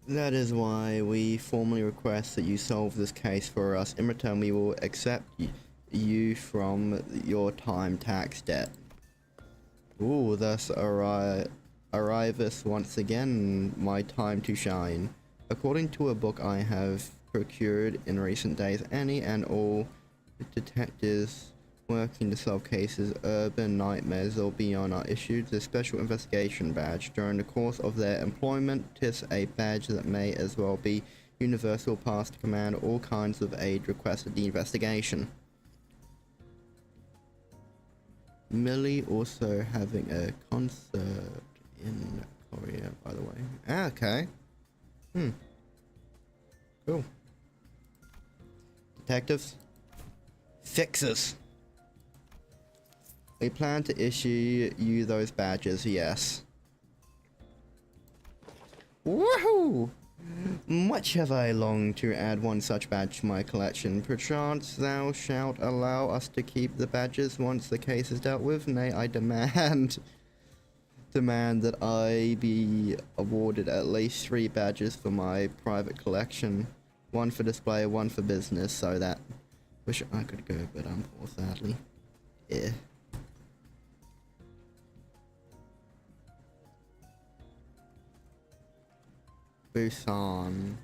That is why we formally request that you solve this case for us. In return, we will accept you from your time tax debt. Ooh, thus arriveth once again my time to shine. According to a book I have procured in recent days, any and all detectives working to solve cases, urban nightmares or beyond are issued the special investigation badge. During the course of their employment, 'tis a badge that may as well be universal pass to command all kinds of aid requested the investigation. Millie also having a concert in Korea, by the way. Ah, okay. Cool. Detectives. Fixes. We plan to issue you those badges, yes. Woohoo! Much have I longed to add one such badge to my collection. Perchance thou shalt allow us to keep the badges once the case is dealt with. Nay, I demand that I be awarded at least 3 badges for my private collection. One for display, one for business, so that... Wish I could go, but I'm poor, sadly. Yeah. Busan.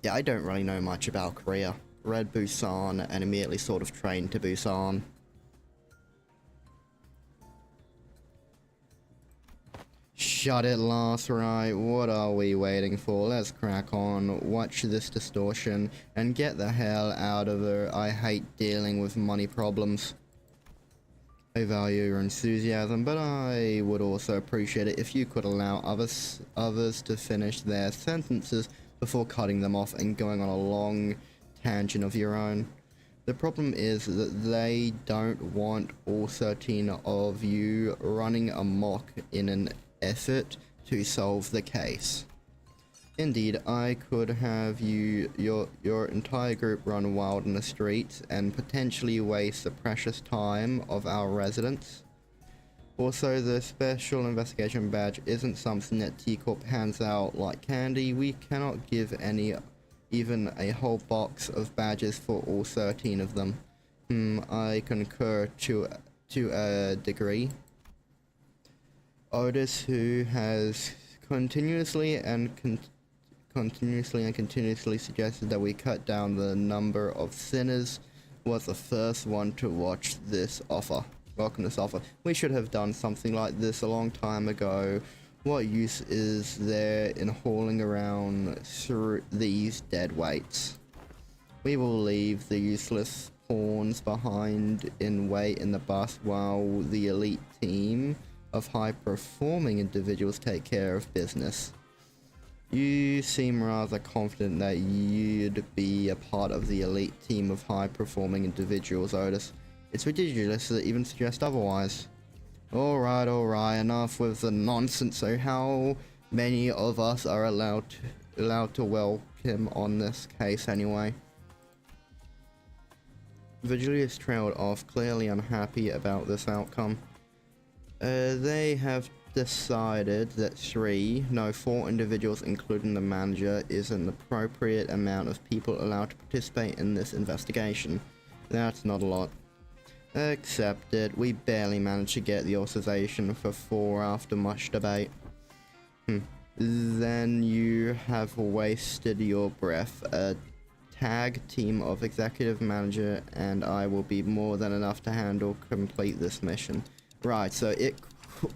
Yeah, I don't really know much about Korea. Read Busan and immediately sort of trained to Busan. Shut it, last right. What are we waiting for? Let's crack on, watch this distortion, and get the hell out of her. I hate dealing with money problems. I value your enthusiasm, but I would also appreciate it if you could allow others to finish their sentences before cutting them off and going on a long tangent of your own. The problem is that they don't want all 13 of you running amok in an effort to solve the case. Indeed, I could have your entire group run wild in the streets and potentially waste the precious time of our residents. Also, the special investigation badge isn't something that T Corp hands out like candy. We cannot give even a whole box of badges for all 13 of them. I concur to a degree. Otis, who has continuously suggested that we cut down the number of sinners, was the first one to welcome this offer. We should have done something like this a long time ago. What use is there in hauling around through these dead weights? We will leave the useless pawns behind in wait in the bus while the elite team of high-performing individuals take care of business. You seem rather confident that you'd be a part of the elite team of high-performing individuals, Otis. It's ridiculous to even suggest otherwise. Alright, enough with the nonsense. So how many of us are allowed to welcome on this case anyway? Vigilius trailed off, clearly unhappy about this outcome. They have decided that 4 individuals, including the manager, is an appropriate amount of people allowed to participate in this investigation. That's not a lot. Accepted. We barely managed to get the authorization for 4 after much debate. Then you have wasted your breath. A tag team of executive manager and I will be more than enough to complete this mission. Right, so it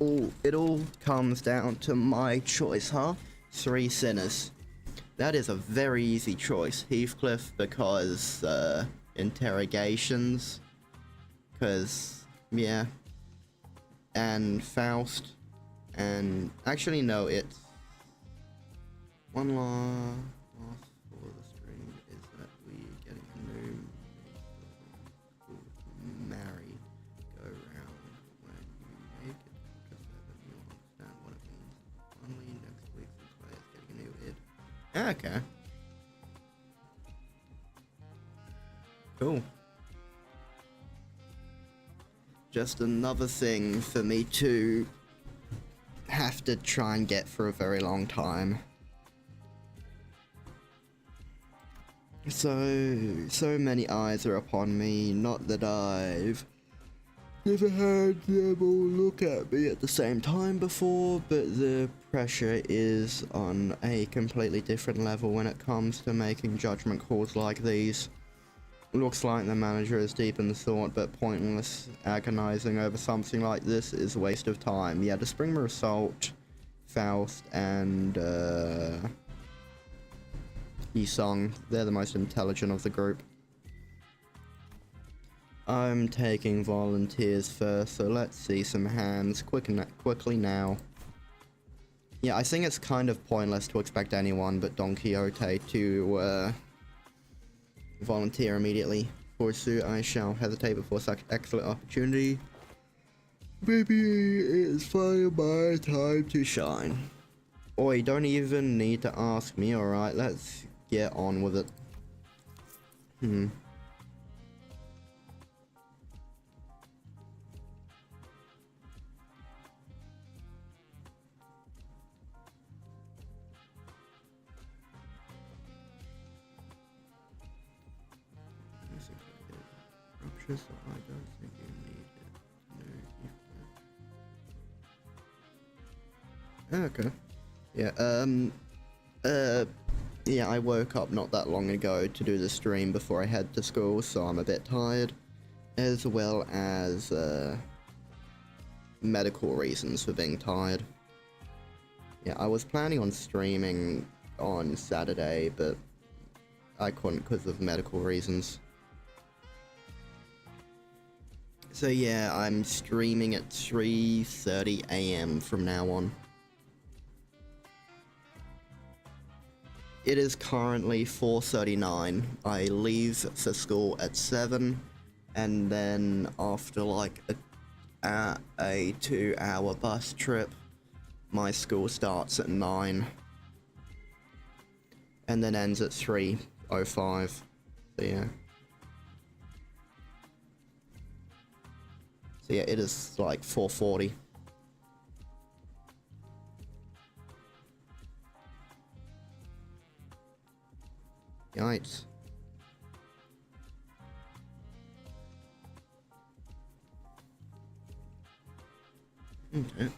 all comes down to my choice, huh? 3 sinners. That is a very easy choice. Heathcliff because interrogations. Because, yeah. And Faust. And actually, no, it's one last for the stream is that we getting a new marry go round when you make it to 7. You'll understand what it means. Only next week the player's getting a new id. Okay. Cool. Just another thing for me to have to try and get for a very long time. So many eyes are upon me, not that I've never had them all look at me at the same time before, but the pressure is on a completely different level when it comes to making judgment calls like these. Looks like the manager is deep in thought, but pointless agonizing over something like this is a waste of time. Yeah, the Springmer Assault, Faust, and Yisong, they're the most intelligent of the group. I'm taking volunteers first, so let's see some hands quickly now. Yeah, I think it's kind of pointless to expect anyone but Don Quixote to volunteer immediately. Forsooth, I shall hesitate before such excellent opportunity. Maybe it's finally my time to shine. Oi, don't even need to ask me, alright? Let's get on with it. So I don't think you need it. No, okay. Yeah, yeah, I woke up not that long ago to do the stream before I head to school, so I'm a bit tired. As well as, medical reasons for being tired. Yeah, I was planning on streaming on Saturday, but I couldn't because of medical reasons. So yeah, I'm streaming at 3:30 AM from now on. It is currently 4:39. I leave for school at 7, and then after like a 2-hour bus trip, my school starts at 9, and then ends at 3:05. So yeah. So yeah, it is like 4:40. Yikes. Okay.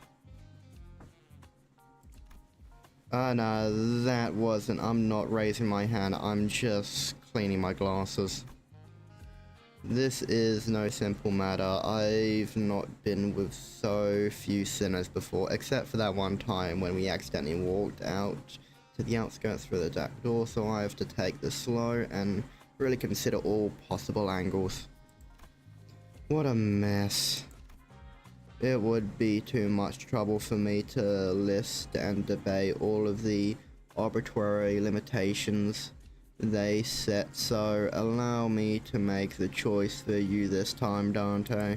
No, that wasn't. I'm not raising my hand. I'm just cleaning my glasses. This is no simple matter. I've not been with so few sinners before, except for that one time when we accidentally walked out to the outskirts through the back door, so I have to take this slow and really consider all possible angles. What a mess. It would be too much trouble for me to list and debate all of the arbitrary limitations they set, so allow me to make the choice for you this time, Dante.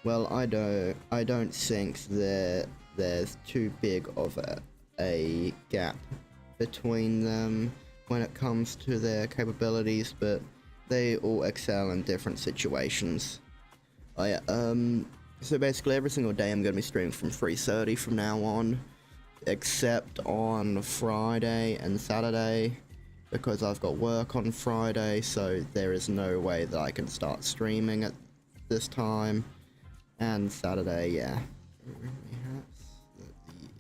Well, I don't think that there's too big of a gap between them when it comes to their capabilities, but they all excel in different situations. So basically every single day I'm going to be streaming from 3:30 from now on, except on Friday and Saturday, because I've got work on Friday, so there is no way that I can start streaming at this time. And Saturday, yeah. That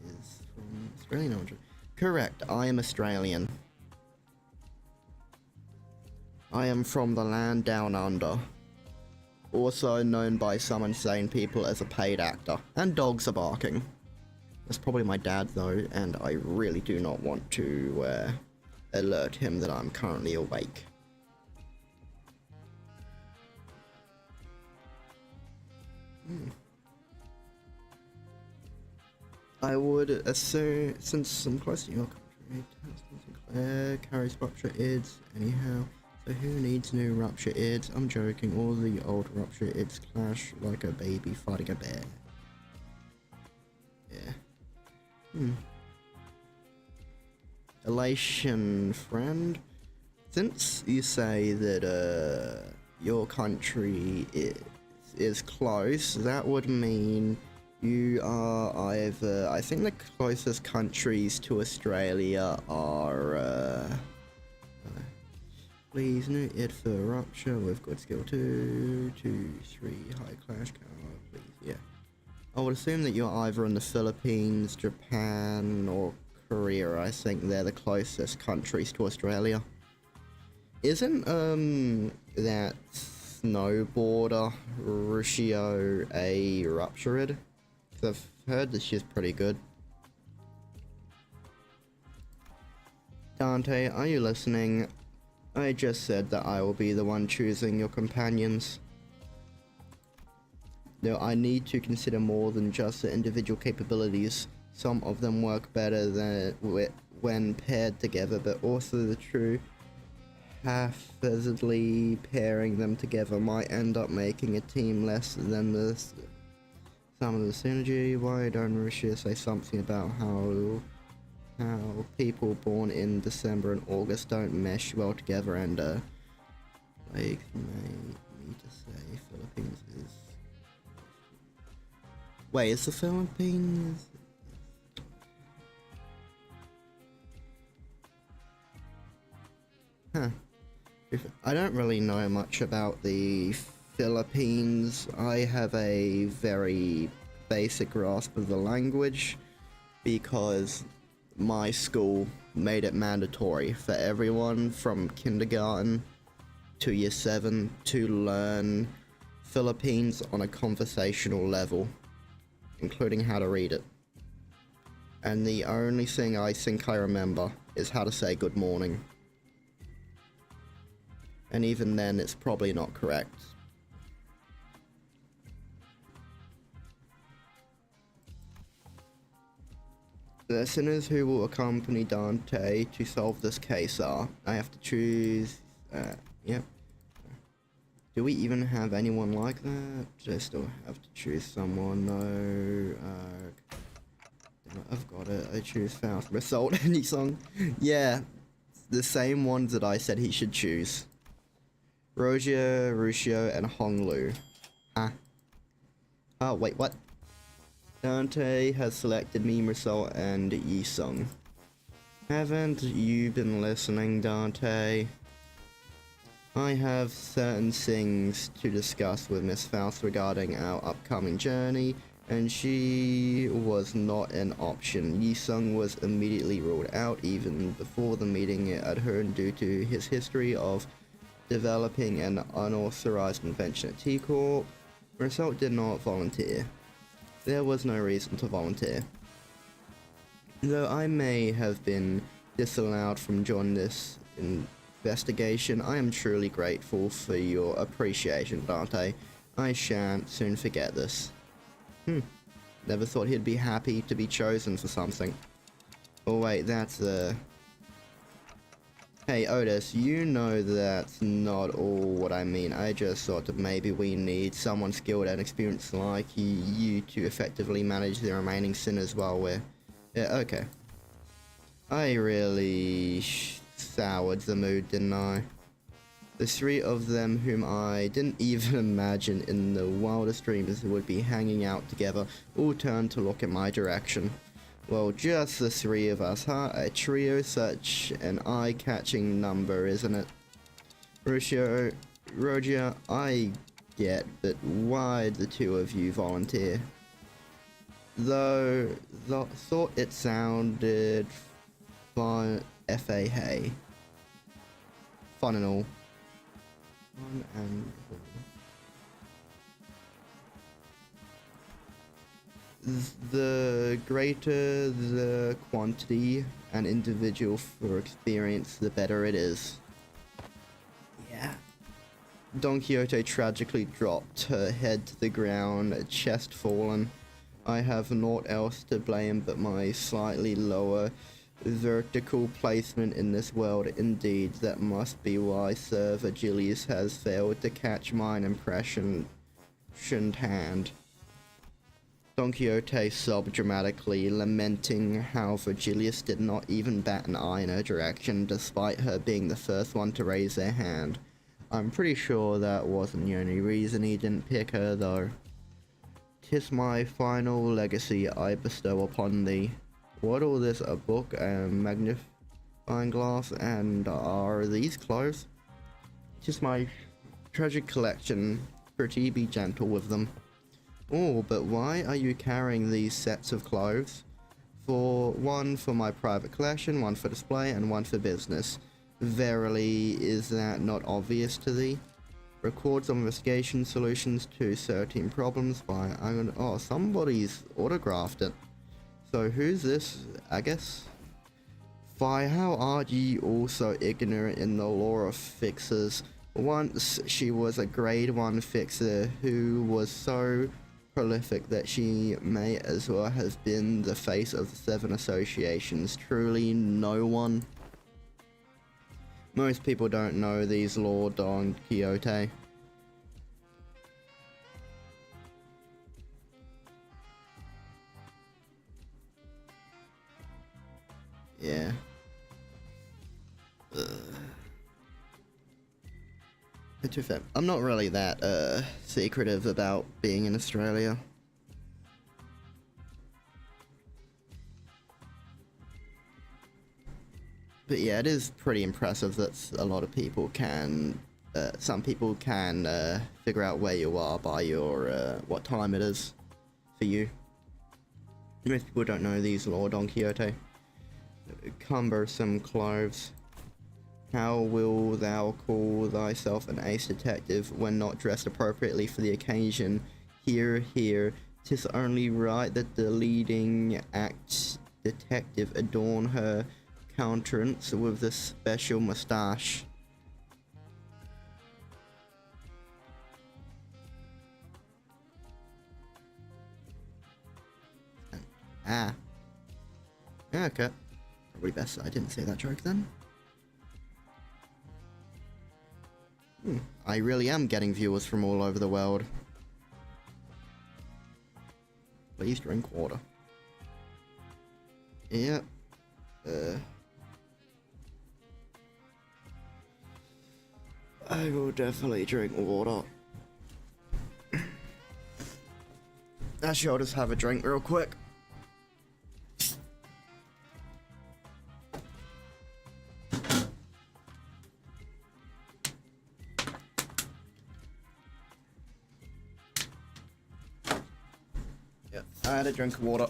is from Australian origin. Correct, I am Australian. I am from the land down under. Also known by some insane people as a paid actor. And dogs are barking. That's probably my dad though, and I really do not want to alert him that I'm currently awake. I would assume, since I'm close to your country, Sinclair carries rupture ids anyhow. So who needs new rupture ids? I'm joking, all the old rupture ids clash like a baby fighting a bear. Yeah. Elation friend, since you say that your country is close, that would mean you are either, I think the closest countries to Australia are please new id for rupture with good skill 2, 2, 3 high clash card, please. Yeah, I would assume that you're either in the Philippines, Japan, or Korea. I think they're the closest countries to Australia. Isn't that snowboarder Ruscio a ruptured? I've heard that she's pretty good. Dante, are you listening? I just said that I will be the one choosing your companions. Though I need to consider more than just the individual capabilities. Some of them work better than when paired together, but also the true haphazardly pairing them together might end up making a team less than the sum of the synergy. Why don't Russia say something about how people born in December and August don't mesh well together, and like me to say Philippines is... Wait, is the Philippines... Huh. I don't really know much about the Philippines. I have a very basic grasp of the language because my school made it mandatory for everyone from kindergarten to year 7 to learn Philippines on a conversational level, including how to read it. And the only thing I think I remember is how to say good morning. And even then, it's probably not correct. The sinners who will accompany Dante to solve this case are... I have to choose... yep. Do we even have anyone like that? I still have to choose someone, no. I've got it. I choose Faust. Result any song? Yeah. The same ones that I said he should choose. Rogia, Ruscio, and Honglu. Ah. Oh, wait, what? Dante has selected me, Result, and Yisung. Haven't you been listening, Dante? I have certain things to discuss with Miss Faust regarding our upcoming journey, and she was not an option. Yisung was immediately ruled out even before the meeting at Hearn due to his history of developing an unauthorized invention at T-Corp. Result did not volunteer. There was no reason to volunteer. Though I may have been disallowed from joining this investigation. I am truly grateful for your appreciation, Dante. I shan't soon forget this. Never thought he'd be happy to be chosen for something. Oh wait, that's Hey Otis, you know that's not all what I mean. I just thought that maybe we need someone skilled and experienced like you to effectively manage the remaining sinners while we're... Yeah, okay. I really soured the mood, didn't I? The three of them whom I didn't even imagine in the wildest dreams would be hanging out together all turned to look in my direction. Well, just the three of us, huh? A trio, such an eye-catching number, isn't it? Roger, I get, but why'd the two of you volunteer? Though, thought it sounded fun, F-A-Hey. Fun and all. Fun and all. The greater the quantity and individual for experience, the better it is. Yeah. Don Quixote tragically dropped her head to the ground, chest fallen. I have naught else to blame but my slightly lower vertical placement in this world. Indeed, that must be why Sir Virgilius has failed to catch mine impressioned hand. Don Quixote sobbed dramatically, lamenting how Virgilius did not even bat an eye in her direction, despite her being the first one to raise their hand. I'm pretty sure that wasn't the only reason he didn't pick her, though. 'Tis my final legacy I bestow upon thee. What all this, a book, a magnifying glass, and are these clothes? 'Tis my treasured collection, pretty be gentle with them. Oh, but why are you carrying these sets of clothes? For one for my private collection, one for display, and one for business. Verily, is that not obvious to thee? Records of investigation solutions to certain problems by... Oh, somebody's autographed it. So who's this, Agus? Why, how are ye all so ignorant in the lore of fixers? Once she was a grade 1 fixer who was so prolific that she may as well have been the face of the 7 associations. Truly no one. Most people don't know these lore, Don Quixote. Yeah. To be fair, I'm not really that secretive about being in Australia. But yeah, it is pretty impressive that a lot of people can, some people can figure out where you are by your, what time it is for you. Most people don't know these lore, Don Quixote. Cumbersome clothes. How will thou call thyself an ace detective when not dressed appropriately for the occasion? Hear, hear, 'tis only right that the leading act detective adorn her countenance with the special moustache. Ah. Okay. Probably best I didn't say that joke then. I really am getting viewers from all over the world. Please drink water. Yep. I will definitely drink water. Actually, I'll just have a drink real quick. I had a drink of water.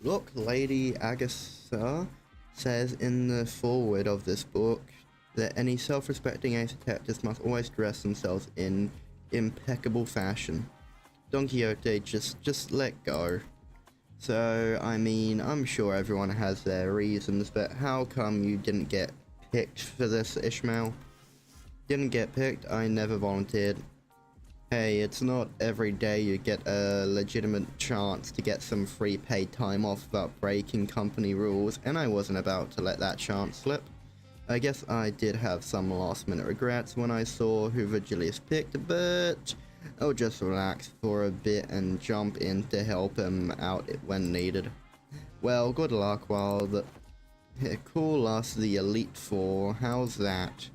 Look, Lady Agatha says in the foreword of this book that any self-respecting ace detectives must always dress themselves in impeccable fashion. Don Quixote, just let go. So, I mean, I'm sure everyone has their reasons, but how come you didn't get picked for this, Ishmael? Didn't get picked, I never volunteered. Hey, it's not every day you get a legitimate chance to get some free paid time off without breaking company rules, and I wasn't about to let that chance slip. I guess I did have some last minute regrets when I saw who Virgilius picked, but I'll just relax for a bit and jump in to help him out when needed. Well, good luck while the... Call us the Elite Four, how's that?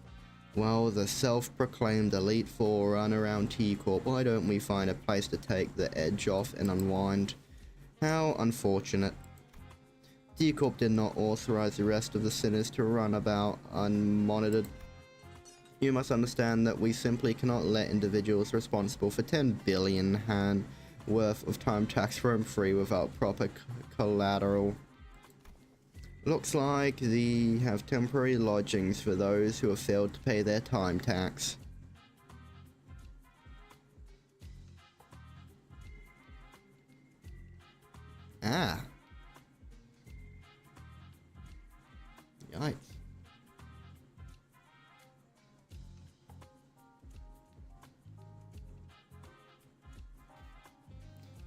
Well, the self-proclaimed Elite Four run around T-Corp, why don't we find a place to take the edge off and unwind? How unfortunate. T-Corp did not authorize the rest of the sinners to run about unmonitored. You must understand that we simply cannot let individuals responsible for 10 billion Han worth of time tax roam free without proper collateral. Looks like they have temporary lodgings for those who have failed to pay their time tax. Ah. Yikes.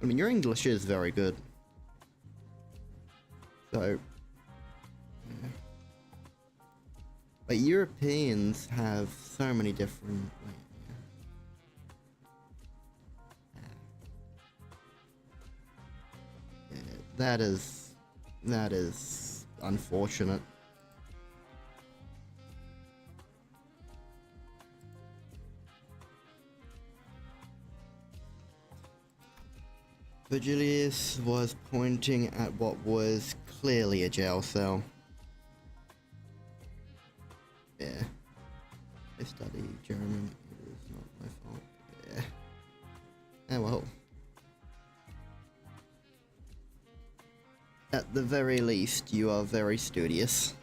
I mean, your English is very good. So... yeah. But Europeans have so many different... Wait, yeah. Yeah, that is unfortunate. Virgilius was pointing at what was clearly a jail cell. Yeah. I study German. It is not my fault. Yeah. Oh well. At the very least, you are very studious.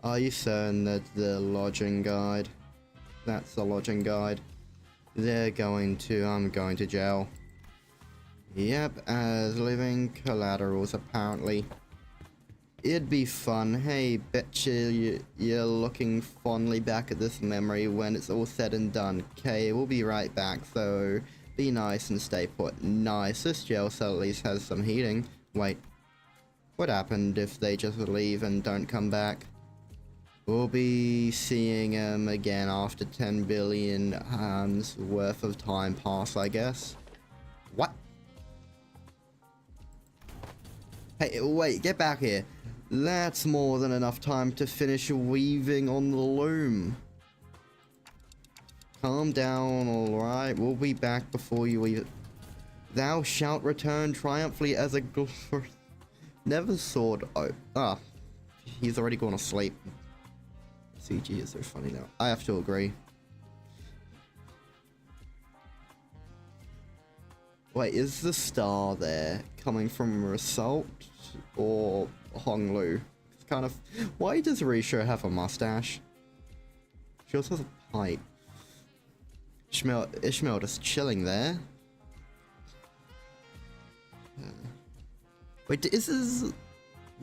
Are you certain that the lodging guide? That's the lodging guide. I'm going to jail. Yep, as living collaterals apparently. It'd be fun. Hey, betcha you're looking fondly back at this memory when it's all said and done. Okay, we'll be right back, so be nice and stay put. Nice, this jail cell at least has some heating. Wait, what happened if they just leave and don't come back? We'll be seeing him again after 10 billion hands worth of time pass, I guess. What? Hey, wait, get back here. That's more than enough time to finish weaving on the loom. Calm down, alright? We'll be back before you leave. Thou shalt return triumphantly as a glory. Never sword. Oh, ah. He's already gone to sleep. CG is so funny now. I have to agree. Wait, is the star there coming from Result or Honglu? It's kind of... Why does Risha have a mustache? She also has a pipe. Ishmael just chilling there. Wait,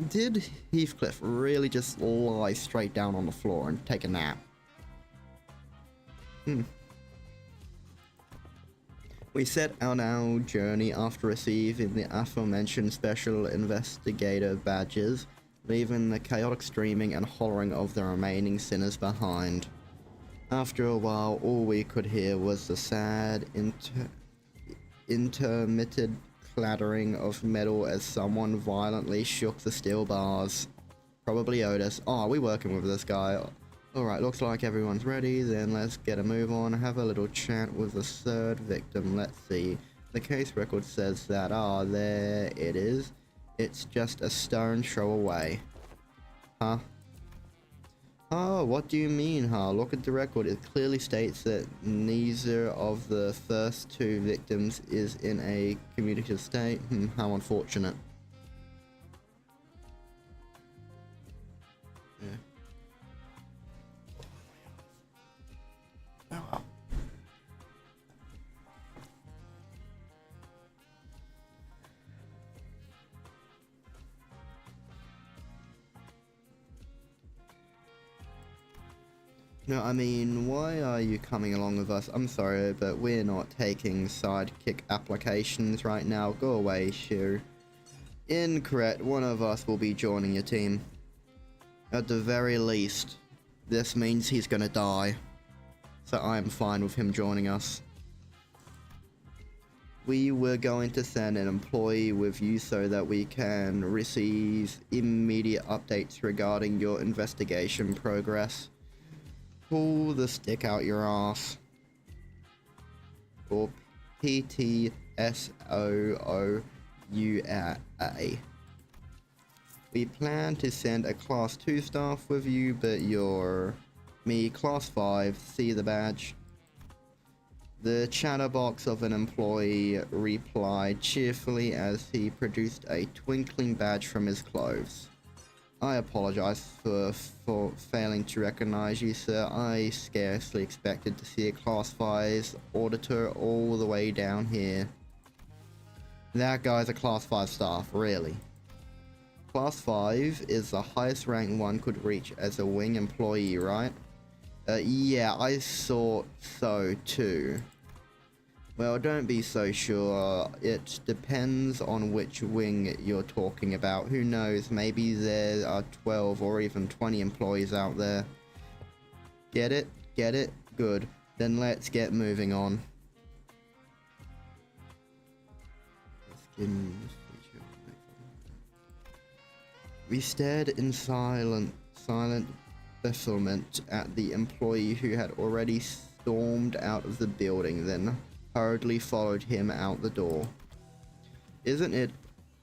did Heathcliff really just lie straight down on the floor and take a nap? We set out our journey after receiving the aforementioned special investigator badges, leaving the chaotic screaming and hollering of the remaining sinners behind. After a while, all we could hear was the sad, intermittent clattering of metal as someone violently shook the steel bars. Probably Otis. Oh, are we working with this guy? Alright, looks like everyone's ready. Then let's get a move on. Have a little chat with the third victim. Let's see. The case record says that. Ah, there it is. It's just a stone throw away. Huh? Oh, what do you mean, huh? Look at the record. It clearly states that neither of the first two victims is in a communicative state. How unfortunate. Yeah. No, I mean, why are you coming along with us? I'm sorry, but we're not taking sidekick applications right now. Go away, Shu. Incorrect. One of us will be joining your team. At the very least, this means he's gonna die. So I'm fine with him joining us. We were going to send an employee with you so that we can receive immediate updates regarding your investigation progress. Pull the stick out your ass. Or PTSOOUA. We plan to send a Class 2 staff with you, but you're me, Class 5, see the badge. The chatterbox of an employee replied cheerfully as he produced a twinkling badge from his clothes. I apologize for failing to recognize you, sir. I scarcely expected to see a Class 5's auditor all the way down here. That guy's a Class 5 staff, really. Class 5 is the highest rank one could reach as a wing employee, right? Yeah, I thought so too. Well, don't be so sure. It depends on which wing you're talking about. Who knows, maybe there are 12 or even 20 employees out there. Get it? Get it? Good. Then let's get moving on. We stared in silent bafflement at the employee who had already stormed out of the building, then hurriedly followed him out the door. Isn't it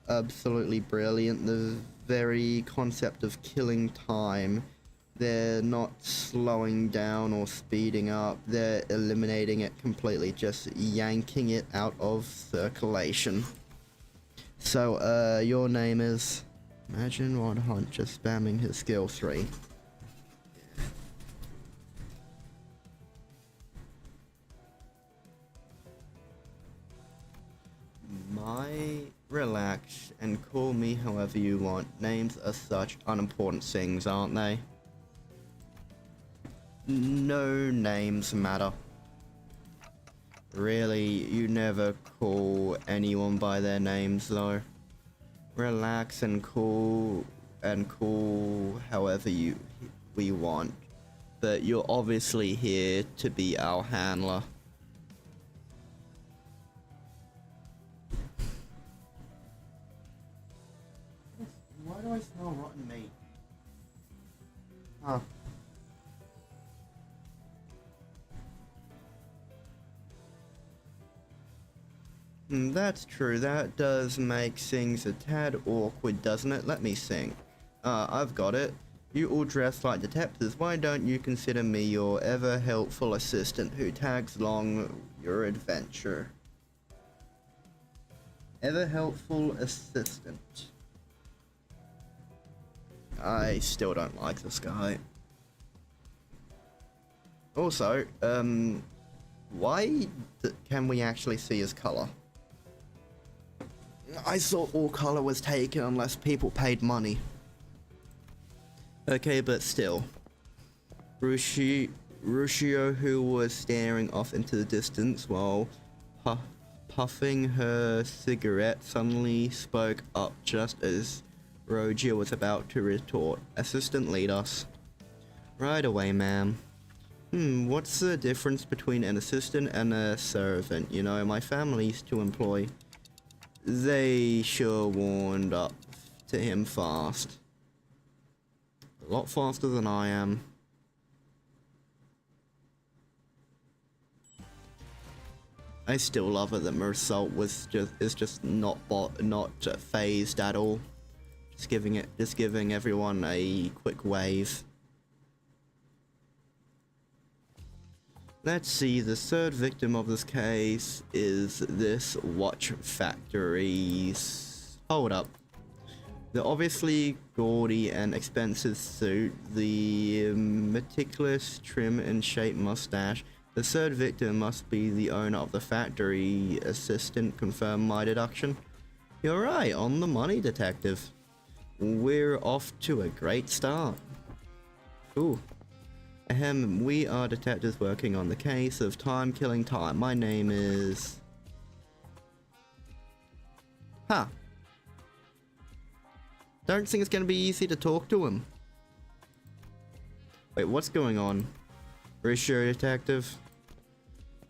absolutely brilliant? The very concept of killing time. They're not slowing down or speeding up, they're eliminating it completely, just yanking it out of circulation. So, your name is... Imagine Rod Hunt just spamming his skill 3. Relax and call me however you want. Names are such unimportant things, aren't they? No names matter. Really, you never call anyone by their names though. Relax and call however we want. But you're obviously here to be our handler. Why do I smell rotten meat? Huh. That's true. That does make things a tad awkward, doesn't it? Let me think. I've got it. You all dress like detectives. Why don't you consider me your ever helpful assistant who tags along your adventure? Ever helpful assistant. I still don't like this guy. Also, why can we actually see his color? I thought all color was taken unless people paid money. Okay, but still. Rushio, who was staring off into the distance while puffing her cigarette, suddenly spoke up just as Rogia was about to retort. Assistant, lead us. Right away, ma'am. What's the difference between an assistant and a servant? You know, my family's to employ. They sure warmed up to him fast. A lot faster than I am. I still love it that Mersalt is just not phased at all. Just giving everyone a quick wave. Let's see, the third victim of this case is this watch factory's... Hold up. The obviously gaudy and expensive suit, the meticulous trim and shape mustache. The third victim must be the owner of the factory. Assistant, confirm my deduction. You're right, on the money, detective. We're off to a great start. Ooh. Ahem, we are detectives working on the case of time killing time. My name is... Huh. Don't think it's gonna be easy to talk to him. Wait, what's going on? Are you sure, detective?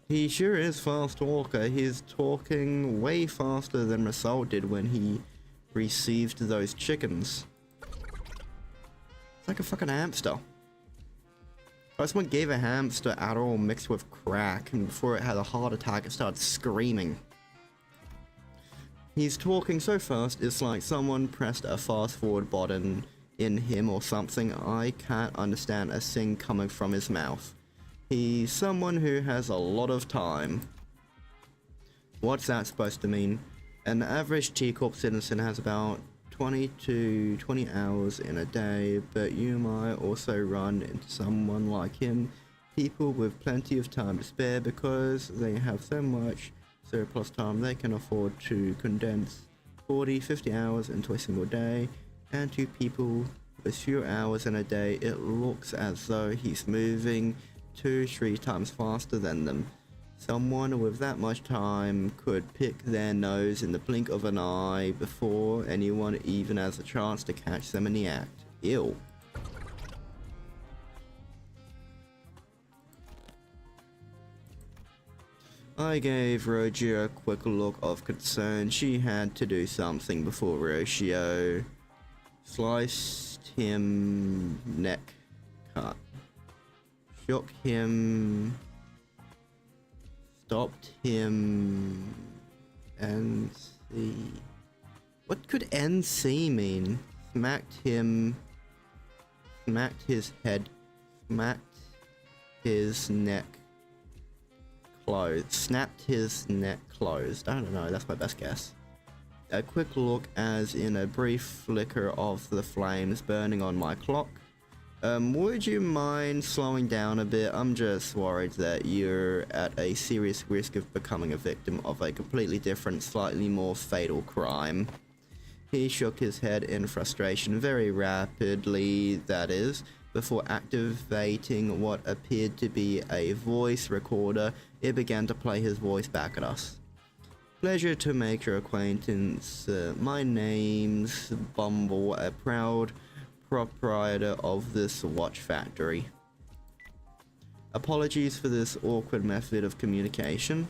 He sure is fast talker. He's talking way faster than Masal did when he received those chickens. It's like a fucking hamster. Oh, someone gave a hamster Adderall mixed with crack, and before it had a heart attack, it started screaming. He's talking so fast, it's like someone pressed a fast forward button in him or something. I can't understand a thing coming from his mouth. He's someone who has a lot of time. What's that supposed to mean? An average T Corp citizen has about 20 to 20 hours in a day, but you might also run into someone like him, people with plenty of time to spare because they have so much surplus time they can afford to condense 40-50 hours into a single day, and to people with fewer hours in a day it looks as though he's moving 2-3 times faster than them. Someone with that much time could pick their nose in the blink of an eye before anyone even has a chance to catch them in the act. Ew. I gave Roger a quick look of concern. She had to do something before Rocio sliced him neck cut, shook him, stopped him, NC. What could NC mean? Smacked him, smacked his head, smacked his neck closed, snapped his neck closed. I don't know, that's my best guess. A quick look as in a brief flicker of the flames burning on my clock. Would you mind slowing down a bit? I'm just worried that you're at a serious risk of becoming a victim of a completely different, slightly more fatal crime. He shook his head in frustration, very rapidly that is, before activating what appeared to be a voice recorder. It began to play his voice back at us. Pleasure to make your acquaintance. My name's Bumble, a proud proprietor of this watch factory. Apologies for this awkward method of communication.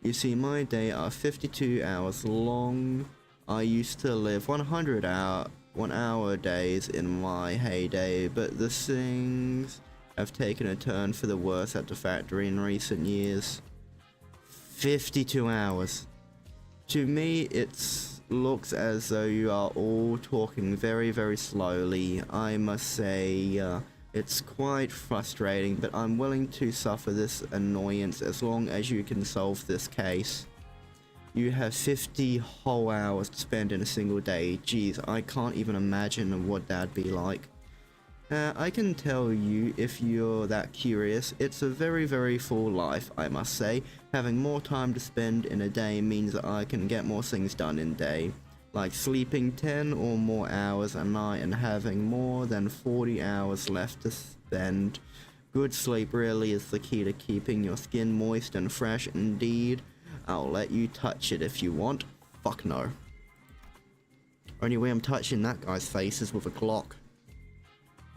You see, my days are 52 hours long. I used to live 1-hour days in my heyday, but the things have taken a turn for the worse at the factory in recent years. 52 hours. To me, it looks as though you are all talking very, very slowly. I must say, it's quite frustrating, but I'm willing to suffer this annoyance as long as you can solve this case. You have 50 whole hours to spend in a single day. Jeez, I can't even imagine what that'd be like. I can tell you, if you're that curious, it's a very, very full life, I must say. Having more time to spend in a day means that I can get more things done in a day, like sleeping 10 or more hours a night and having more than 40 hours left to spend. Good sleep really is the key to keeping your skin moist and fresh. Indeed, I'll let you touch it if you want. Fuck no. Only way I'm touching that guy's face is with a Glock.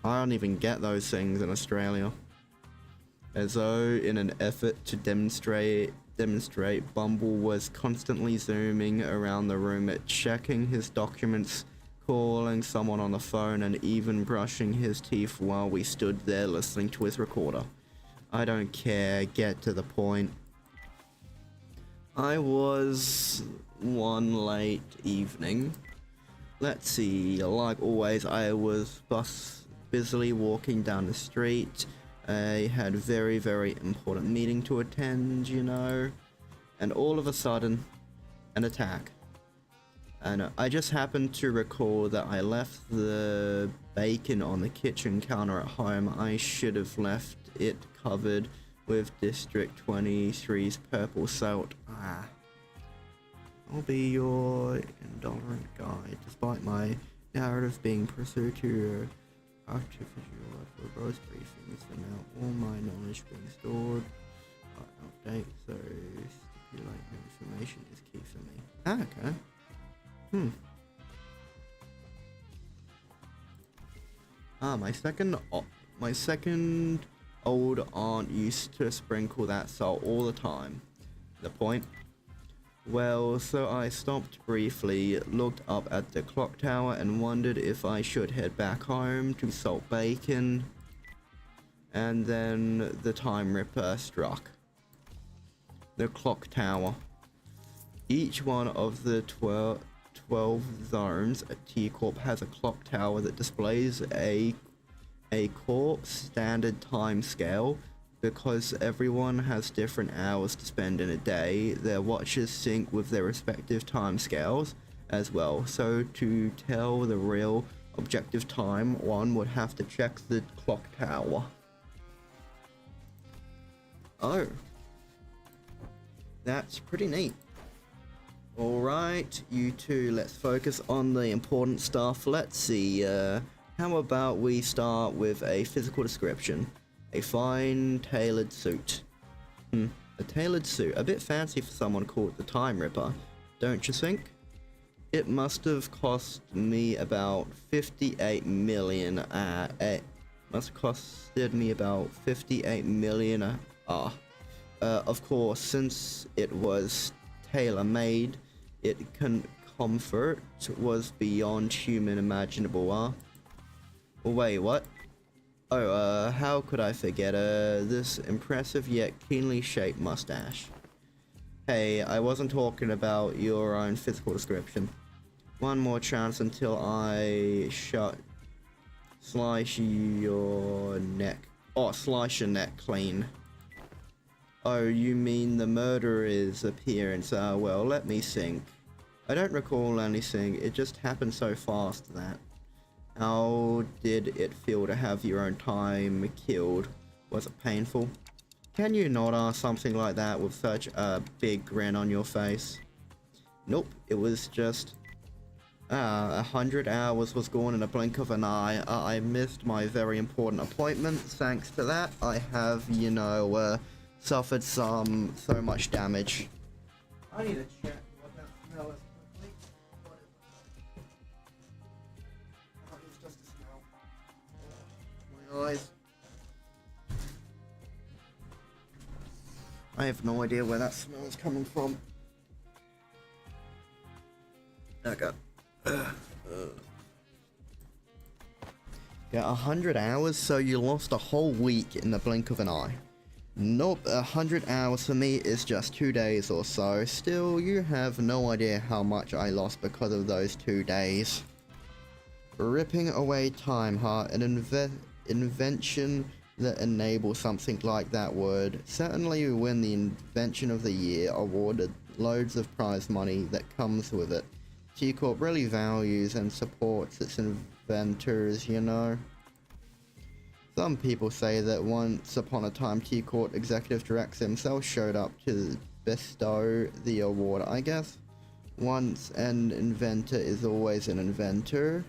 I don't even get those things in Australia. As though in an effort to demonstrate, Bumble was constantly zooming around the room, checking his documents, calling someone on the phone, and even brushing his teeth while we stood there listening to his recorder. I don't care, get to the point. I was one late evening. Let's see, like always, I was busily walking down the street. I had a very, very important meeting to attend, you know, and all of a sudden, an attack. And I just happened to recall that I left the bacon on the kitchen counter at home. I should have left it covered with District 23's purple salt. I'll be your intolerant guide, despite my narrative being pursued to artificial pros briefings. For now, all my knowledge being stored. Update, so stipulate no information is key for me. Ah, okay. My second old aunt used to sprinkle that salt all the time. The point? Well, so I stopped briefly, looked up at the clock tower and wondered if I should head back home to salt bacon. And then the time ripper struck. The clock tower. Each one of the 12 zones at T-Corp has a clock tower that displays a corp standard time scale. Because everyone has different hours to spend in a day, their watches sync with their respective time scales as well. So to tell the real objective time, one would have to check the clock tower. Oh. That's pretty neat. Alright, you two, let's focus on the important stuff. Let's see, how about we start with a physical description. A fine tailored suit. A tailored suit, a bit fancy for someone called the Time Ripper, don't you think? It must have cost me about 58 million, it must have costed me about 58 million, of course, since it was tailor-made, comfort was beyond human imaginable, Wait, what? Oh, how could I forget, this impressive yet keenly shaped mustache. Hey, I wasn't talking about your own physical description. One more chance until I slice your neck. Oh, slice your neck clean. Oh, you mean the murderer's appearance? Well, let me think. I don't recall anything, it just happened so fast that. How did it feel to have your own time killed? Was it painful? Can you not ask something like that with such a big grin on your face? Nope, it was just 100 hours was gone in a blink of an eye. I missed my very important appointment. Thanks to that, I have, you know, suffered so much damage. I need to check what that smell is. Eyes. I have no idea where that smell is coming from. Okay. Yeah, 100 hours, so you lost a whole week in the blink of an eye. Nope, 100 hours for me is just 2 days or so. Still, you have no idea how much I lost because of those 2 days. Ripping away time, huh? An invention that enables something like that would certainly win the Invention of the Year awarded loads of prize money that comes with it. T-Corp really values and supports its inventors, you know. Some people say that once upon a time T-Corp executive director himself showed up to bestow the award. I guess once an inventor is always an inventor.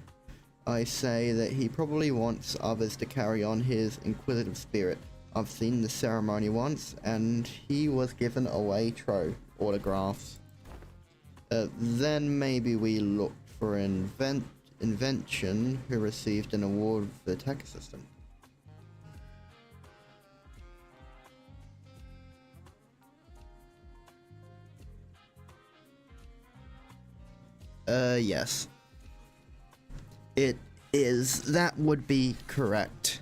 I say that he probably wants others to carry on his inquisitive spirit. I've seen the ceremony once, and he was given away autographs. Then maybe we looked for an invention who received an award for the tech assistant. Yes. It is. That would be correct.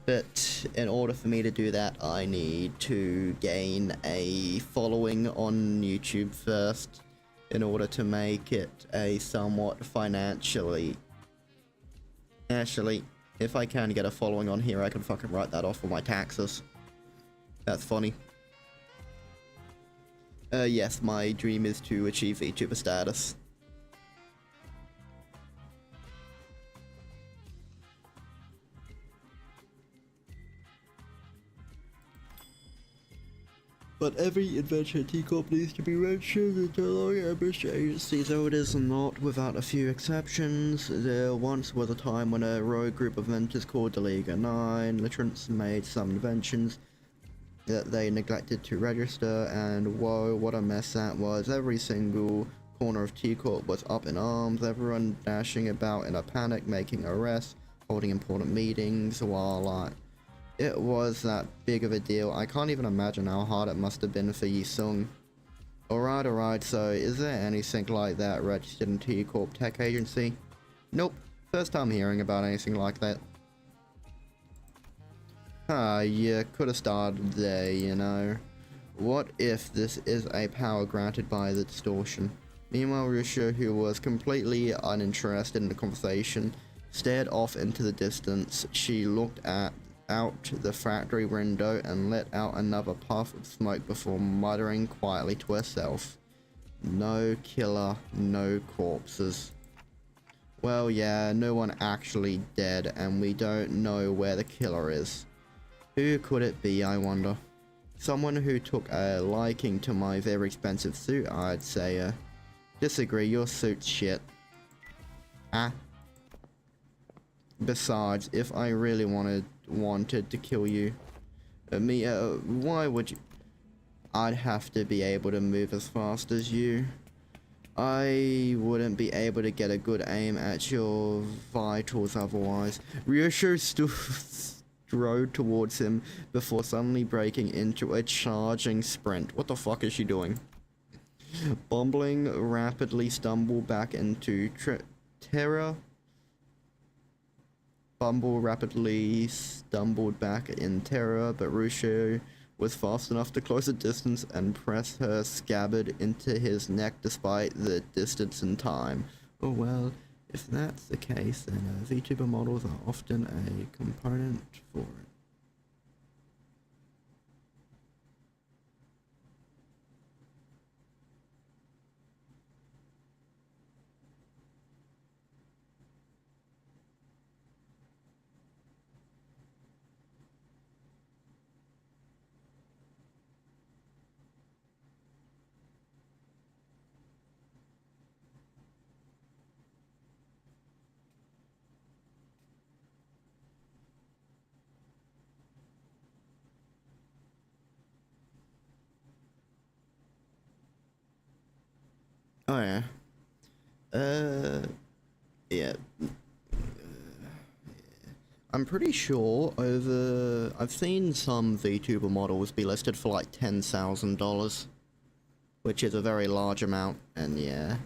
But in order for me to do that, I need to gain a following on YouTube first in order to make it a somewhat financially. Actually, if I can get a following on here, I can fucking write that off for my taxes. That's funny. Yes, my dream is to achieve VTuber status. But every invention T Corp needs to be registered into the ambitious agency, though it is not without a few exceptions. There once was a time when a rogue group of inventors called the League of Nine Literants made some inventions that they neglected to register, and whoa, what a mess that was. Every single corner of T Corp was up in arms, everyone dashing about in a panic, making arrests, holding important meetings, while it was that big of a deal. I can't even imagine how hard it must have been for Yi Sung. Alright, so is there anything like that registered in T Corp Tech Agency? Nope, first time hearing about anything like that. You could have started there, you know. What if this is a power granted by the distortion? Meanwhile, Rusha, who was completely uninterested in the conversation, stared off into the distance. She looked out the factory window and let out another puff of smoke before muttering quietly to herself. No killer, no corpses. Well, yeah, no one actually dead, and we don't know where the killer is. Who could it be, I wonder? Someone who took a liking to my very expensive suit, I'd say. Disagree, your suit's shit. Besides, if I really wanted to kill you, why would you? I'd have to be able to move as fast as you. I wouldn't be able to get a good aim at your vitals otherwise. Ryosho strode towards him before suddenly breaking into a charging sprint. What the fuck is she doing? Bumbling rapidly stumbled back into terror. Bumble rapidly stumbled back in terror, but Rusho was fast enough to close the distance and press her scabbard into his neck despite the distance and time. Oh well, if that's the case, then VTuber models are often a component for it. Oh yeah. Yeah. I'm pretty sure I've seen some VTuber models be listed for like $10,000, which is a very large amount, and yeah.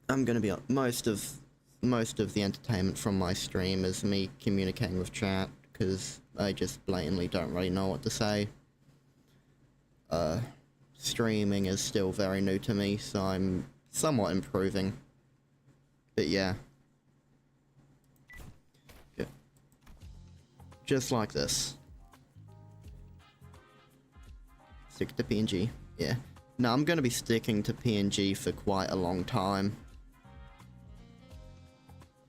I'm gonna be most of the entertainment from my stream is me communicating with chat, because I just blatantly don't really know what to say. Streaming is still very new to me, so I'm somewhat improving. But yeah. Just like this. Stick to PNG. Yeah. No, I'm gonna be sticking to PNG for quite a long time.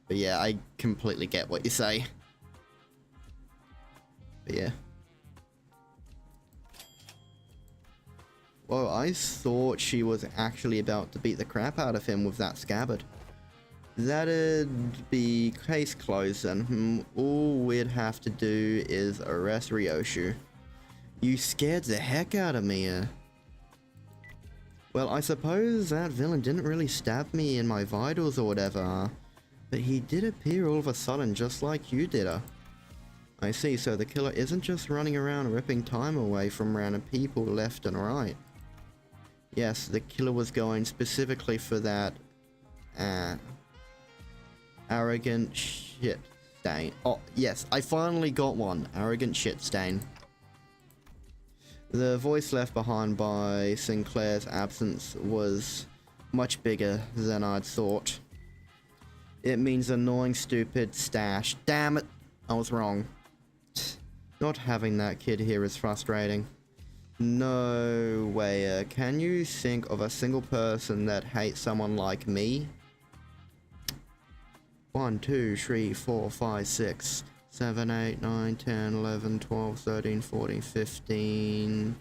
But yeah, I completely get what you say. But yeah. Whoa, I thought she was actually about to beat the crap out of him with that scabbard. That'd be case closed then. All we'd have to do is arrest Ryoshu. You scared the heck out of me. Well, I suppose that villain didn't really stab me in my vitals or whatever. But he did appear all of a sudden just like you did. I see, so the killer isn't just running around ripping time away from random people left and right. Yes, the killer was going specifically for that arrogant shit stain. Oh, yes, I finally got one. Arrogant shit stain. The voice left behind by Sinclair's absence was much bigger than I'd thought. It means annoying, stupid stash. Damn it, I was wrong. Not having that kid here is frustrating. No way. Can you think of a single person that hates someone like me? 1, 2, 3, 4, 5, 6. 7, 8, 9, 10, 11, 12, 13, 14, 15,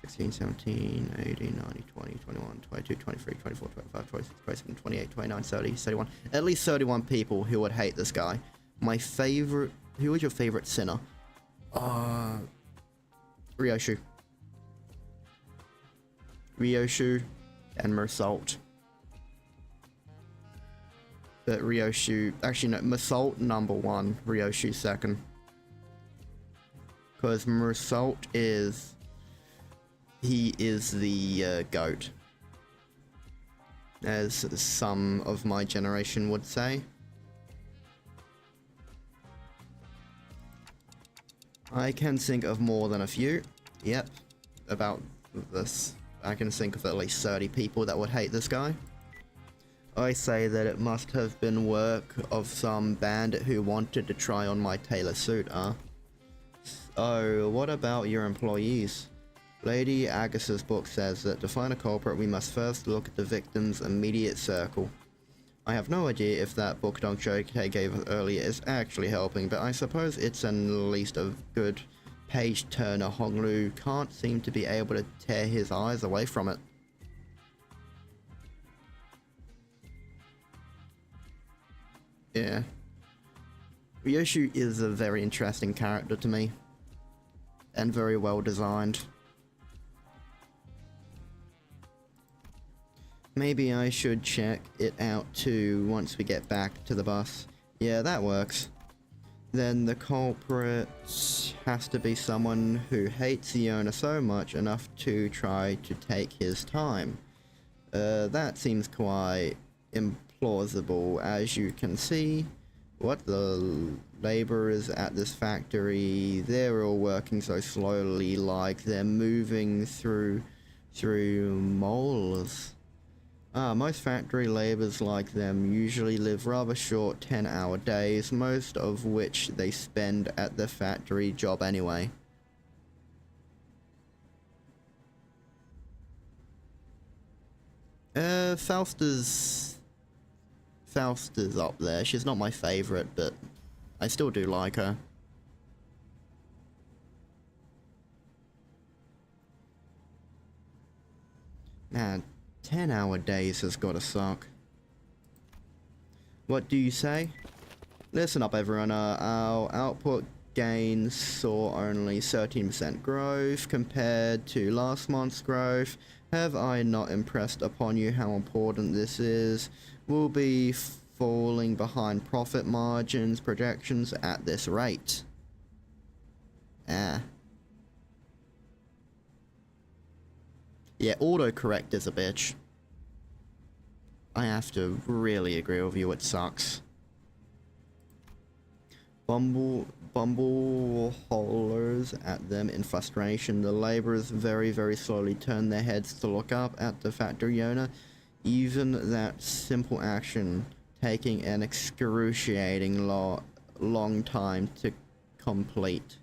16, 17, 18, 19, 20, 21, 22, 23, 24, 25, 26, 27, 28, 29, 30, 31. At least 31 people who would hate this guy. My favorite... Who is your favorite sinner? Ryoshu. Ryoshu and Mersault. But Ryoshu... Actually, no. Mersault number 1. Ryoshu second. Because Mersault is... He is the GOAT. As some of my generation would say. I can think of more than a few. Yep. About this. I can think of at least 30 people that would hate this guy. I say that it must have been work of some bandit who wanted to try on my tailor suit, Oh, what about your employees? Lady Agus's book says that to find a culprit we must first look at the victim's immediate circle. I have no idea if that book Don Shoke gave us earlier is actually helping, but I suppose it's at least a good page turner. Honglu can't seem to be able to tear his eyes away from it. Yeah. Ryoshu is a very interesting character to me. And very well designed. Maybe I should check it out too once we get back to the bus. Yeah, that works. Then the culprit has to be someone who hates the owner so much enough to try to take his time. That seems quite implausible. As you can see, what the laborers at this factory, they're all working so slowly, like they're moving through moles. Most factory laborers like them usually live rather short 10-hour days, most of which they spend at the factory job anyway. Faustus up there. She's not my favorite, but I still do like her. Man, 10-hour days has gotta suck. What do you say? Listen up everyone, our output gains saw only 13% growth compared to last month's growth. Have I not impressed upon you how important this is? We'll be falling behind profit margins projections at this rate. Yeah, autocorrect is a bitch. I have to really agree with you, it sucks. Bumble hollers at them in frustration. The laborers very, very slowly turn their heads to look up at the factory owner. Even that simple action taking an excruciating long time to complete.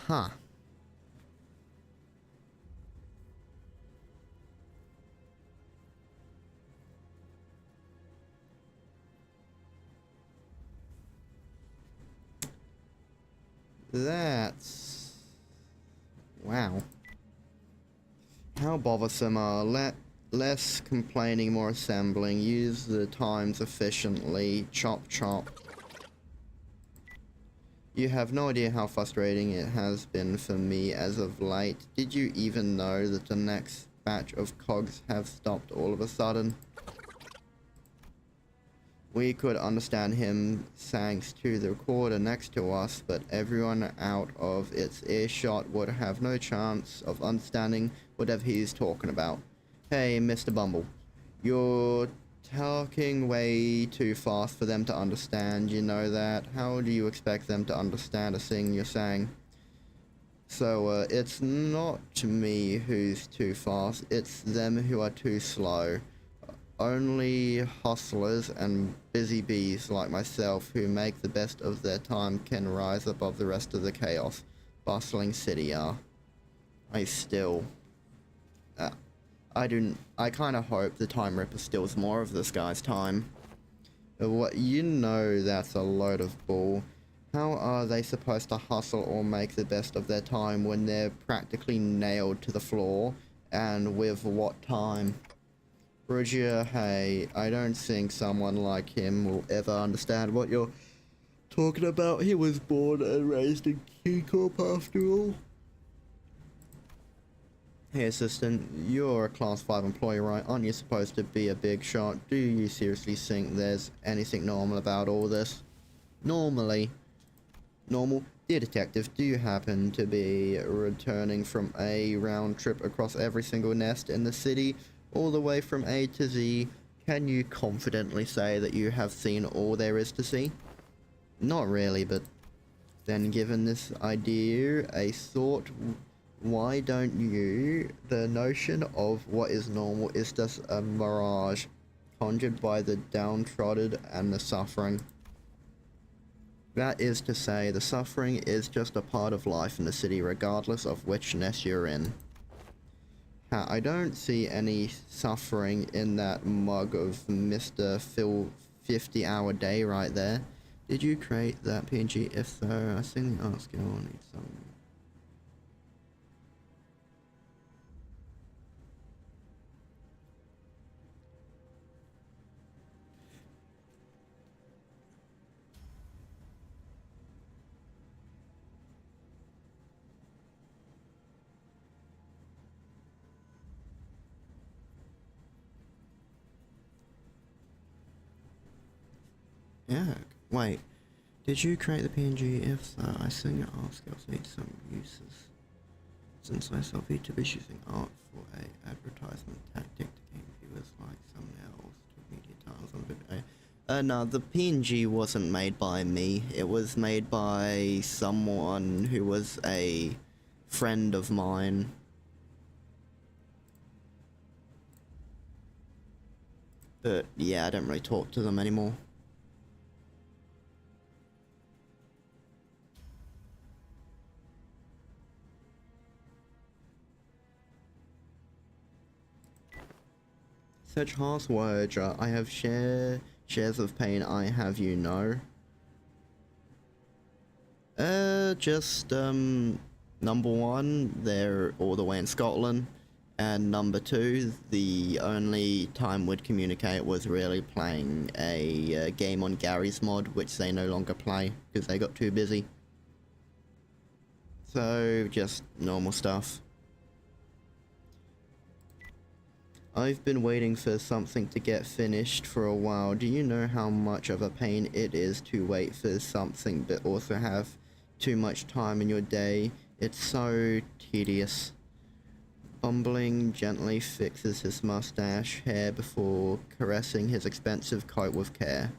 Huh. That's... wow. How bothersome. Less complaining, more assembling. Use the times efficiently. Chop chop. You have no idea how frustrating it has been for me as of late. Did you even know that the next batch of cogs have stopped all of a sudden? We could understand him thanks to the recorder next to us, but everyone out of its earshot would have no chance of understanding whatever he's talking about. Hey, Mr. Bumble, you're talking way too fast for them to understand, you know that? How do you expect them to understand a thing you're saying? So, it's not me who's too fast, it's them who are too slow. Only hustlers and busy bees like myself who make the best of their time can rise above the rest of the chaos. bustling city are, I still, I kind of hope the Time Ripper steals more of this guy's time. What, you know that's a load of bull. How are they supposed to hustle or make the best of their time when they're practically nailed to the floor, and with what time? Bridger, hey, I don't think someone like him will ever understand what you're talking about. He was born and raised in Key Corp after all. Hey assistant, you're a class 5 employee, right? Aren't you supposed to be a big shot? Do you seriously think there's anything normal about all this? Normal? Dear detective, do you happen to be returning from a round trip across every single nest in the city, all the way from A to Z? Can you confidently say that you have seen all there is to see? Not really, but then given this idea a thought, why don't you? The notion of what is normal is just a mirage conjured by the downtrodden and the suffering. That is to say, the suffering is just a part of life in the city regardless of which nest you're in. I don't see any suffering in that mug of Mr. Phil 50-hour day right there. Did you create that PNG? If so, I think the art skill needs some. Yeah, wait. Did you create the PNG? If so, I think your art skills need some uses. Since I saw VTubers using art for a advertisement tactic to gain viewers like thumbnails to media titles on video. No, the PNG wasn't made by me. It was made by someone who was a friend of mine. But yeah, I don't really talk to them anymore. Such harsh words. I have shares of pain. I have you know. Just number one, they're all the way in Scotland, and number two, the only time we'd communicate was really playing a game on Gary's mod, which they no longer play because they got too busy. So just normal stuff. I've been waiting for something to get finished for a while. Do you know how much of a pain it is to wait for something but also have too much time in your day? It's so tedious. Bumbling gently fixes his mustache hair before caressing his expensive coat with care.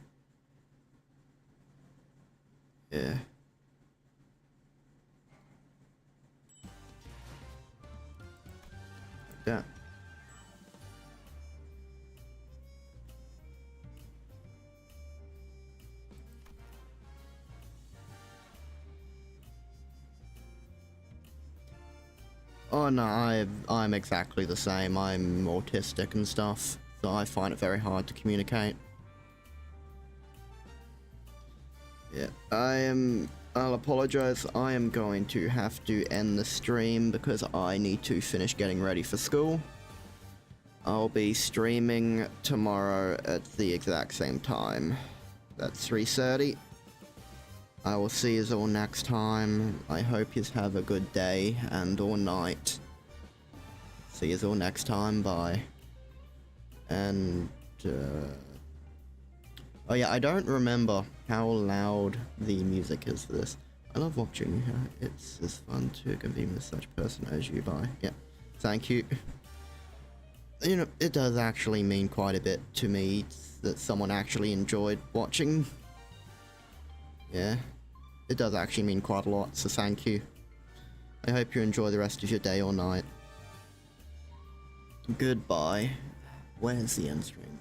Yeah. Yeah. Oh no, I'm exactly the same. I'm autistic and stuff, so I find it very hard to communicate. Yeah, I'll apologize. I am going to have to end the stream because I need to finish getting ready for school. I'll be streaming tomorrow at the exact same time. That's 3:30. I will see you all next time. I hope you have a good day and or night. See you all next time. Bye. And oh yeah, I don't remember how loud the music is for this. I love watching her. It's as fun to convene with such a person as you. Bye. Yeah. Thank you. You know, it does actually mean quite a bit to me that someone actually enjoyed watching. Yeah. It does actually mean quite a lot, so thank you. I hope you enjoy the rest of your day or night. Goodbye. Where's the end stream?